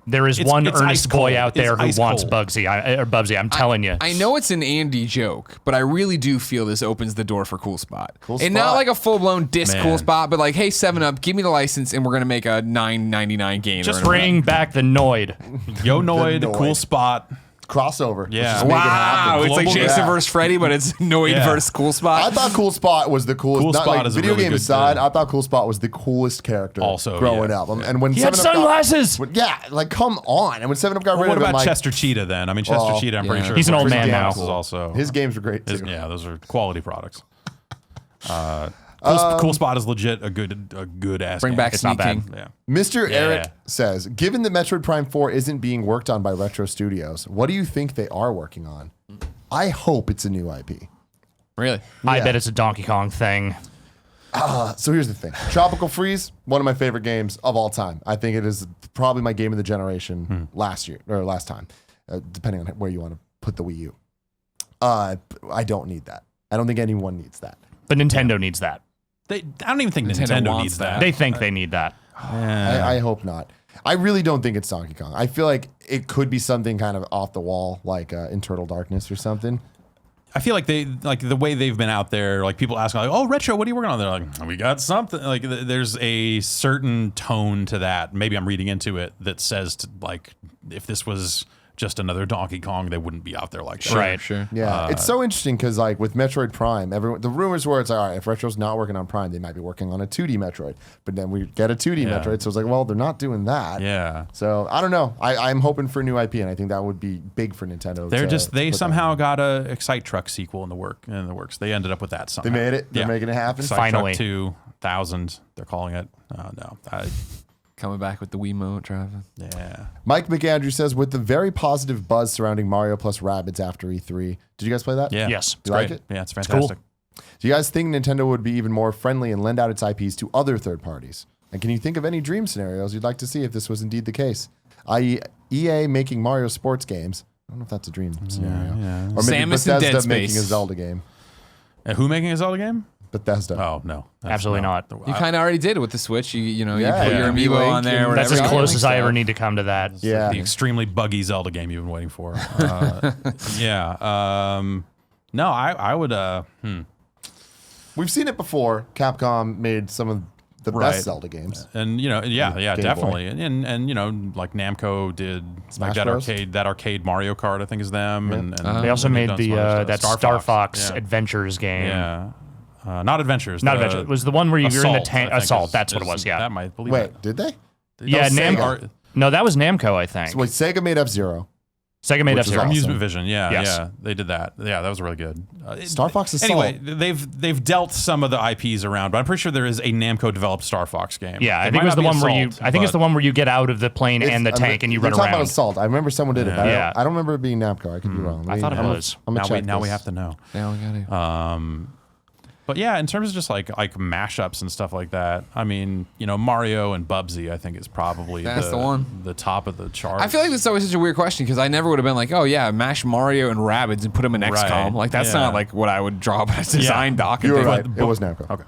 There is It's- one it's earnest ice boy cold. out there It's who ice wants cold. Bubsy. I'm telling you. I know it's an Andy joke, but I really do feel this opens the door for Cool Spot. Cool And not Spot. like a full-blown diss Man. Cool Spot, but like, hey, 7-Up, give me the license and we're going to make a $9.99 game. Just or Bring back the Noid. Yo Noid, Noid. Cool Spot. Crossover. Yeah. Let's just make it happen. Wow, it's like Global- Jason Yeah. versus Freddy, but it's Noid Yeah. versus Cool Spot. I thought Cool Spot was the coolest. Cool not Spot like is a video really game good- aside. yeah. I thought Cool Spot was the coolest character. Also, growing yeah. up, and when He had 7-Up sunglasses. yeah, like come on. And when 7-Up got Well, rid what of him, about like, Chester Cheetah then? I mean, Chester Well, Cheetah, I'm pretty yeah. sure He's an is old pretty man damn now. cool Also, his games were great too. yeah, those are quality products. Cool Spot is legit a good ass. Bring game. back It's not Sneaking. Yeah. Mr. Yeah. Eric says, given that Metroid Prime 4 isn't being worked on by Retro Studios, what do you think they are working on? I hope it's a new IP. Really? I Yeah. bet it's a Donkey Kong thing. So here's the thing. Tropical Freeze, one of my favorite games of all time. I think it is probably my game of the generation last time, depending on where you want to put the Wii U. I don't need that. I don't think anyone needs that. But Nintendo needs that. I don't even think Nintendo needs that. They think they need that. I hope not. I really don't think it's Donkey Kong. I feel like it could be something kind of off the wall, like Internal Darkness or something. I feel like the way they've been out there, like people asking like, "Oh, retro, what are you working on?" They're like, "We got something." Like there's a certain tone to that. Maybe I'm reading into it that says like if this was just another Donkey Kong, they wouldn't be out there like that. Right. Sure. Yeah, it's so interesting because like with Metroid Prime, the rumors were it's like, all right, if Retro's not working on Prime, they might be working on a 2D Metroid. But then we get a 2D Metroid, so it's like, well, they're not doing that. Yeah. So I don't know. I'm hoping for a new IP, and I think that would be big for Nintendo. They somehow got a Excite Truck sequel in the works. They ended up with that somehow. They made it. They're making it happen. Excite Finally. Truck 2000, they're calling it. Oh no. Coming back with the Wiimote, Travis. Yeah. Mike McAndrew says, with the very positive buzz surrounding Mario plus Rabbids after E3, did you guys play that? Yeah. Yes. You like it? Yeah, it's cool. fantastic. Do you guys think Nintendo would be even more friendly and lend out its IPs to other third parties? And can you think of any dream scenarios you'd like to see if this was indeed the case? I.e., EA making Mario sports games. I don't know if that's a dream scenario. yeah. Or maybe Samus in Dead Bethesda making a Space. Zelda game. Who making a Zelda game? Bethesda. Oh no, Absolutely not. You kind of already did it with the Switch. You put Yeah. your amiibo Link on there. and- Whatever. That's as close Link as I ever stuff. need to come to that. Yeah. the extremely buggy Zelda game you've been waiting for. Yeah. No, I would. We've seen it before. Capcom made some of the Right. best Zelda games. And yeah, Game definitely. And like Namco did like that Bros. arcade Mario Kart, I think is them. And They also they've made done the some other that stuff. Star Fox Yeah. Adventures game. Yeah. Not Adventures. Not the Adventure. It was the one where you're in the Assault, tank. I think Assault. is- That's what it is- was. Yeah. That might believe Wait, did they? Yeah. was Sega. Namco. No, that was Namco. I think. So wait, Sega made F-Zero. Sega made which F is Zero. awesome. Amusement Vision, yeah, Yes. yeah, they did that. Yeah, that was really good. Star Fox Assault. Anyway, they've dealt some of the IPs around, but I'm pretty sure there is a Namco developed Star Fox game. Yeah, I It think might it was not the be one where you. Assault, I think it's the but- one where you get out of the plane and the It's- tank and you they're run talking about around. Assault. I remember someone did it. But Yeah. I don't remember it being Namco. I could be wrong. I thought it was. I'm gonna check Now we this. have to know. Yeah, we got it. But yeah, in terms of just like mashups and stuff like that, I mean, Mario and Bubsy, I think is probably That's the one. the top of the chart. I feel like this is always such a weird question because I never would have been like, oh yeah, mash Mario and Rabbids and put them in XCOM. Right. Like that's Yeah. not like what I would draw up as a design doc. And You were think, right. like, It was Namco. Okay,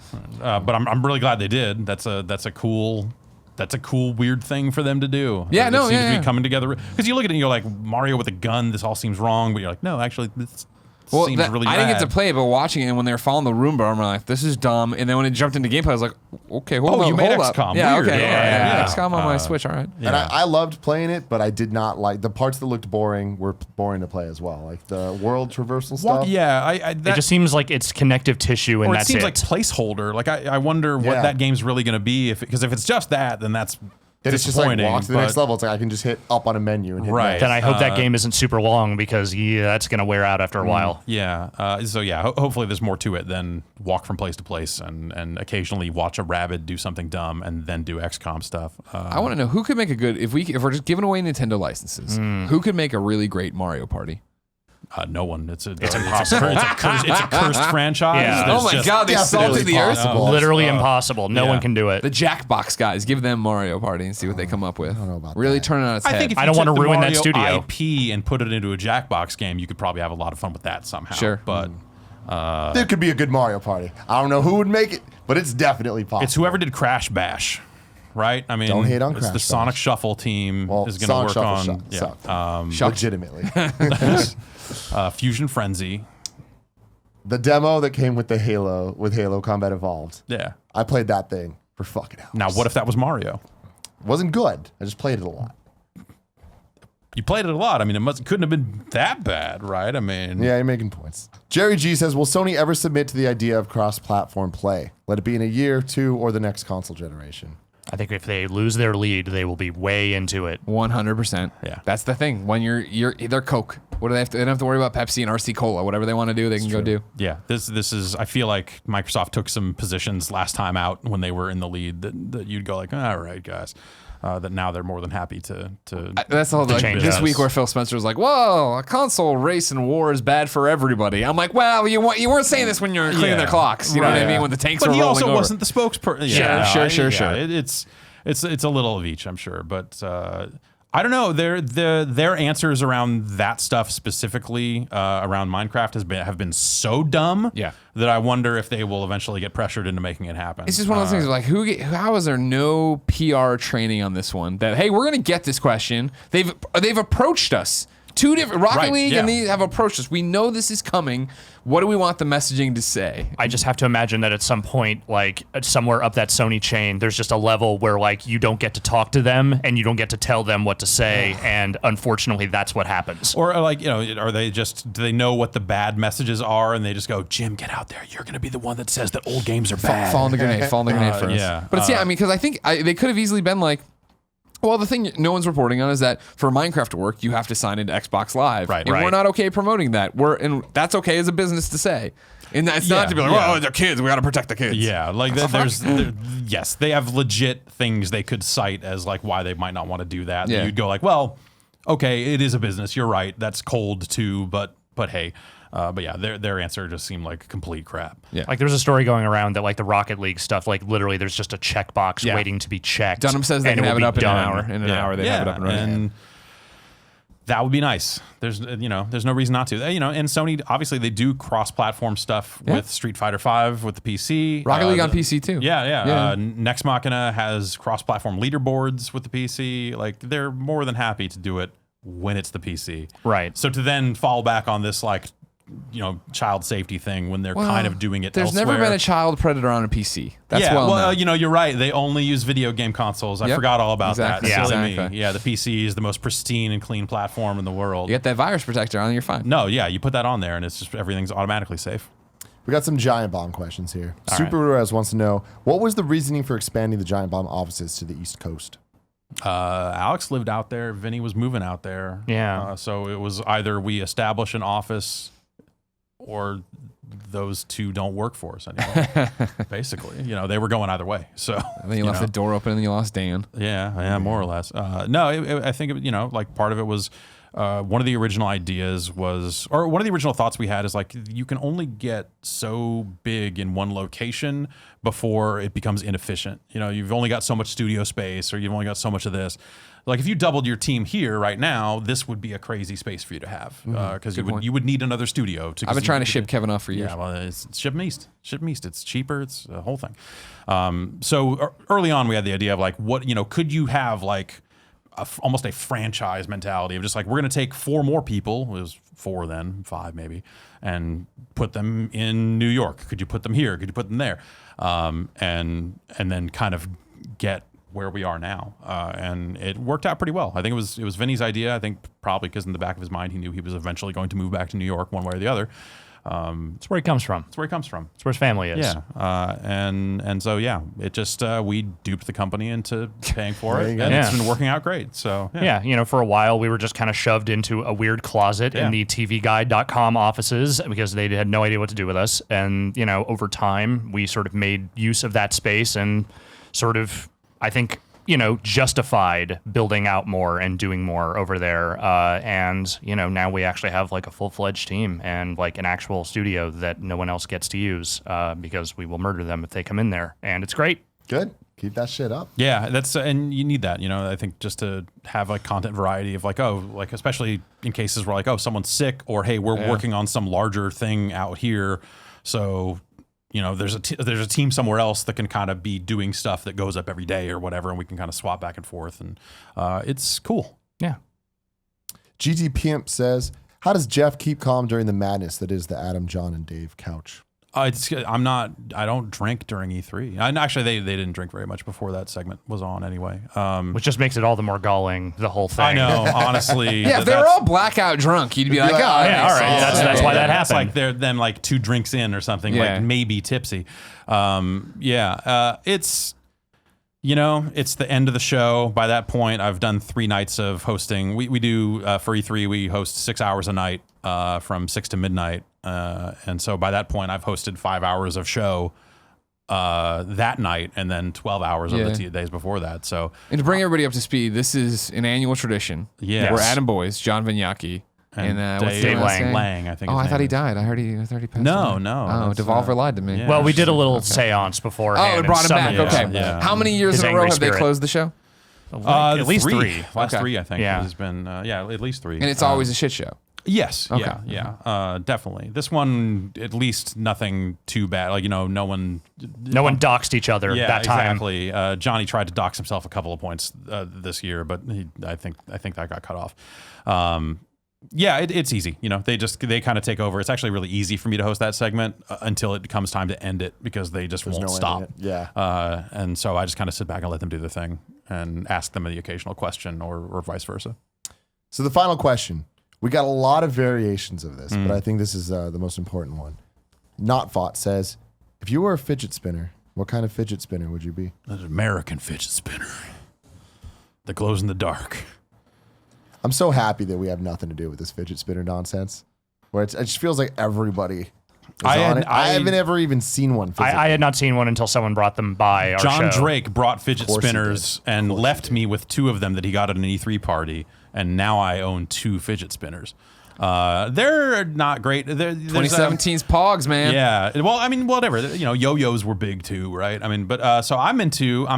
but I'm really glad they did. That's a cool weird thing for them to do. Yeah, It no, seems yeah, to be yeah. coming together because you look at it and you're like Mario with a gun. This all seems wrong, but you're like, no, actually, this seems really I didn't get to rad. play it, but watching it and when they were following the Roomba, I'm like, this is dumb. And then when it jumped into gameplay, I was like, okay, hold Oh, up, you made hold up. XCOM. Yeah, Weird. okay, Yeah. XCOM on my Switch, all right. And I loved playing it, but I did not like the parts that looked boring were boring to play as well. Like the world traversal Well, stuff. yeah, It just seems like it's connective tissue, and or it that's seems it. like placeholder. Like I wonder what Yeah. that game's really going to be because if it's just that, then that's Then it's just like disappointing. walk to the but- next level. It's like I can just hit up on a menu and hit Right. next. then I hope that game isn't super long because that's going to wear out after a while. Yeah. So yeah, hopefully there's more to it than walk from place to place and occasionally watch a rabbit do something dumb and then do XCOM stuff. I want to know who could make a good if we're just giving away Nintendo licenses. Who could make a really great Mario Party? No one. It's impossible. It's a cursed franchise. Yeah. There's Oh my just- God, they Definitely salted the earth. possible. Literally impossible. No yeah. one can do it. The Jackbox guys, give them Mario Party and see what they come up with. I don't know about really that. turn it on its I head. think if I you don't took wanna the ruin that Mario studio. IP and put it into a Jackbox game, you could probably have a lot of fun with that somehow. Sure. But There could be a good Mario Party. I don't know who would make it, but it's definitely possible. it's whoever did Crash Bash. Right? I mean, Don't hate on it's Crash the Sonic Bash. Shuffle team Well, is going to Sonic work Shuffle on sucked. Legitimately. Fusion Frenzy. The demo that came with Halo Combat Evolved. Yeah. I played that thing for fucking hours. Now, what if that was Mario? Wasn't good. I just played it a lot. You played it a lot. I mean, couldn't have been that bad, right? I mean, Yeah, you're making points. Jerry G says, will Sony ever submit to the idea of cross-platform play? Let it be in a year, 2, or the next console generation. I think if they lose their lead, they will be way into it. 100%. Yeah. That's the thing. When they're Coke. What do they have to? They don't have to worry about Pepsi and RC Cola. Whatever they want to do, they can go do. yeah. This is. I feel like Microsoft took some positions last time out when they were in the lead that you'd go like, all right, guys. that now they're more than happy to That's the whole like, change this us. week where Phil Spencer was like, "Whoa, a console race and war is bad for everybody." I'm like, "Well, you weren't saying this when you were cleaning their clocks. You know what I mean? When the tanks but were he rolling also over." wasn't the spokesperson. Sure. It's a little of each, I'm sure, but I don't know. Their answers around that stuff specifically around Minecraft have been so dumb that I wonder if they will eventually get pressured into making it happen. It's just one of those things like how is there no PR training on this one? That hey, we're gonna get this question. They've approached us. Two different Rocket League and these have approached us. We know this is coming. What do we want the messaging to say? I just have to imagine that at some point, like somewhere up that Sony chain, there's just a level where like you don't get to talk to them and you don't get to tell them what to say, and unfortunately, that's what happens. Or like, you know, do they know what the bad messages are and they just go, Jim, get out there. You're going to be the one that says that old games are bad. Fall on the grenade for us. Yeah. But it's I mean, because I think they could have easily been like, well, the thing no one's reporting on is that for Minecraft to work, you have to sign into Xbox Live. Right. And Right. we're not okay promoting that. And that's okay as a business to say. And that's not to be like, well, they're kids. We got to protect the kids. Yeah, like yes, they have legit things they could cite as like why they might not want to do that. Yeah. You'd go like, well, okay, it is a business. You're right. That's cold too, but hey. But yeah, their answer just seemed like complete crap. Yeah. Like there's a story going around that like the Rocket League stuff, like literally there's just a checkbox waiting to be checked. Dunham says they and can will have it be up in an done. hour. In an hour, they have it up and running. And that would be nice. There's no reason not to. And Sony obviously they do cross-platform stuff with Street Fighter V with the PC. Rocket League on PC too. Yeah. Nex Machina has cross-platform leaderboards with the PC. Like they're more than happy to do it when it's the PC. Right. So to then fall back on this like child safety thing when they're kind of doing it There's elsewhere. never been a child predator on a PC. That's well, known. you're right. They only use video game consoles. I forgot all about Exactly. that. Yeah. Silly Exactly. me. Yeah, the PC is the most pristine and clean platform in the world. You get that virus protector on, you're fine. No, yeah, you put that on there and it's just everything's automatically safe. We got some Giant Bomb questions here. All Super Ruiz wants to know, what was the reasoning for expanding the Giant Bomb offices to the East Coast? Alex lived out there. Vinny was moving out there. Yeah. So it was either we establish an office or those two don't work for us anymore. Basically, they were going either way. So And then you left the door open and then you lost Dan. Yeah, more or less. No, I think like part of it was one of the original ideas was, or one of the original thoughts we had is like you can only get so big in one location before it becomes inefficient. You've only got so much studio space, or you've only got so much of this. Like if you doubled your team here right now, this would be a crazy space for you to have because you would need another studio. I've been trying to ship Kevin off for years. Yeah, well, it's ship 'em east. Ship 'em east. It's cheaper. It's a whole thing. So early on, we had the idea of like, what could you have like almost a franchise mentality of just like, we're going to take 4 more people. It was 4 then, 5 maybe, and put them in New York. Could you put them here? Could you put them there? And then kind of get where we are now, and it worked out pretty well. I think it was Vinny's idea. I think probably because in the back of his mind he knew he was eventually going to move back to New York one way or the other. That's where he comes from. That's where he comes from. That's where his family is. Yeah, and so yeah, it just we duped the company into paying for it, you and go. it's been working out great. So Yeah, for a while we were just kind of shoved into a weird closet in the tvguide.com offices because they had no idea what to do with us. And, over time we sort of made use of that space and sort of, I think, justified building out more and doing more over there. And, now we actually have like a full-fledged team and like an actual studio that no one else gets to use because we will murder them if they come in there. And it's great. Good. Keep that shit up. Yeah, that's and you need that. I think just to have like content variety of like, especially in cases where like, someone's sick, or hey, we're working on some larger thing out here, so there's a team somewhere else that can kind of be doing stuff that goes up every day or whatever, and we can kind of swap back and forth, and it's cool. Yeah. GT Pimp says, how does Jeff keep calm during the madness that is the Adam, John, and Dave couch? I don't drink during E3. Actually, they didn't drink very much before that segment was on anyway. Which just makes it all the more galling, the whole thing. I know, honestly. Yeah, if they were all blackout drunk, you'd be like, oh, yeah, all right. That's why that That's happened. like they're then like 2 drinks in or something, Yeah. like maybe tipsy. It's it's the end of the show. By that point, I've done 3 nights of hosting. We do for E3, we host 6 hours a night from 6 to midnight. And so by that point, I've hosted 5 hours of show that night, and then 12 hours of Yeah. the days before that. So And to bring everybody up to speed, this is an annual tradition. Yes. We're Adam Boys, John Vignacchi, and what's the Dave last name? Lang, I think. Oh, his I thought name he is. died. I heard he passed No, away. no, Oh, that's, Devolver lied to me. yeah. Well, we did a little seance beforehand. Oh, it and brought him back. summoned Okay. him. Yeah. How many years His in a row angry have they spirit. closed the show? At least three. Last Okay. 3, I think. Yeah. Has been at least 3. And it's always a shit show. Yes. Okay. Yeah. Definitely. This one, at least nothing too bad. Like, no one. No one doxed each other that time. Exactly. Johnny tried to dox himself a couple of points this year, but I think that got cut off. Yeah, it's easy. They kind of take over. It's actually really easy for me to host that segment until it comes time to end it because they just won't no stop. ending it. Yeah. And so I just kind of sit back and let them do their thing and ask them the occasional question or vice versa. So the final question. We got a lot of variations of this, but I think this is the most important one. Not Fought says, if you were a fidget spinner, what kind of fidget spinner would you be? An American fidget spinner that glows in the dark. I'm so happy that we have nothing to do with this fidget spinner nonsense. Where it just feels like everybody is on it. I haven't ever even seen one. I had not seen one until someone brought them by our John show. Drake brought fidget course he spinners did. and left me with 2 of them that he got at an E3 party, and now I own 2 fidget spinners. They're not great. 2017's Pogs, man. Yeah. Well, I mean, whatever. Yo-yos were big too, right? I mean, but so I'm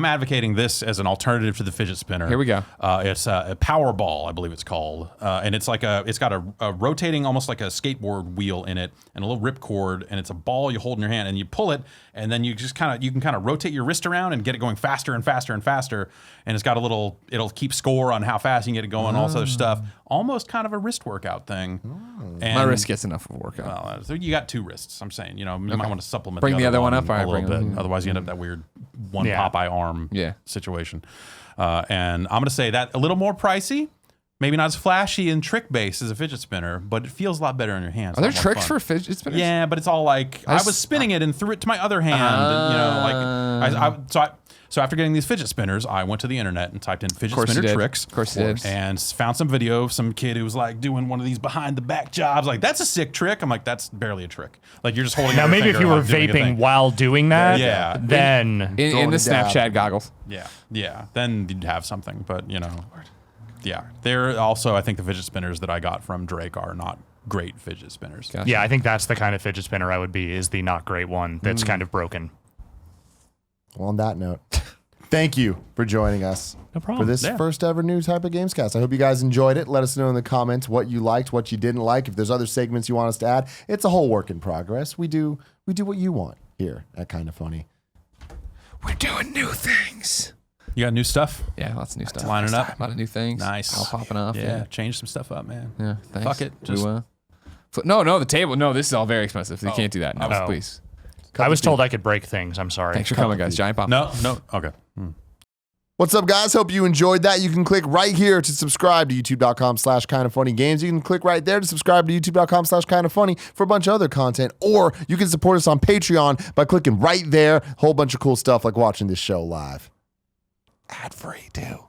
advocating this as an alternative to the fidget spinner. Here we go. It's a Powerball, I believe it's called, and it's got a rotating, almost like a skateboard wheel in it, and a little rip cord, and it's a ball you hold in your hand, and you pull it, and then you can kind of rotate your wrist around and get it going faster and faster and faster, and it's got it'll keep score on how fast you can get it going, all this other stuff, almost kind of a wrist workout thing. And, My wrist gets enough of a workout. well, so you got 2 wrists. I'm saying, you might want to supplement. Bring the other one up. All a right, little bring bit. it. Otherwise, you end up that weird one Yeah. Popeye arm Yeah. situation. And I'm gonna say that a little more pricey, maybe not as flashy and trick based as a fidget spinner, but it feels a lot better in your hands. Are there tricks for fidget spinners? Yeah, but it's all like I was spinning it and threw it to my other hand. So after getting these fidget spinners, I went to the internet and typed in fidget course you spinner did. tricks. Of course you did. And found some video of some kid who was like doing one of these behind the back jobs. Like, that's a sick trick. I'm like, that's barely a trick. Like, you're just holding Now, out your maybe if finger you were like doing a vaping thing. while doing that, Yeah. then In Throwing the a dab. Snapchat goggles. Yeah. Then you'd have something. But, yeah. They're also, I think the fidget spinners that I got from Drake are not great fidget spinners. Gotcha. yeah, I think that's the kind of fidget spinner I would be, is the not great one that's kind of broken. Well, on that note, thank you for joining us No problem. for this Yeah. first ever new type of Gamescast. I hope you guys enjoyed it. Let us know in the comments what you liked, what you didn't like. If there's other segments you want us to add, it's a whole work in progress. We do what you want here at Kinda Funny. We're doing new things. You got new stuff? Yeah, lots of new stuff. Lining up. A lot of new things. Nice. All popping off. Yeah. Change some stuff up, man. Yeah. Thanks. Fuck it. We, Just no, the table. No, this is all very expensive. You can't do that. No, Oh. please. I was told I could break things. I'm sorry. Thanks for coming, guys. Giant pop. no. Okay. What's up, guys? Hope you enjoyed that. You can click right here to subscribe to youtube.com/kindafunnygames. You can click right there to subscribe to youtube.com/kindafunny for a bunch of other content, or you can support us on Patreon by clicking right there. Whole bunch of cool stuff like watching this show live. Ad free, too.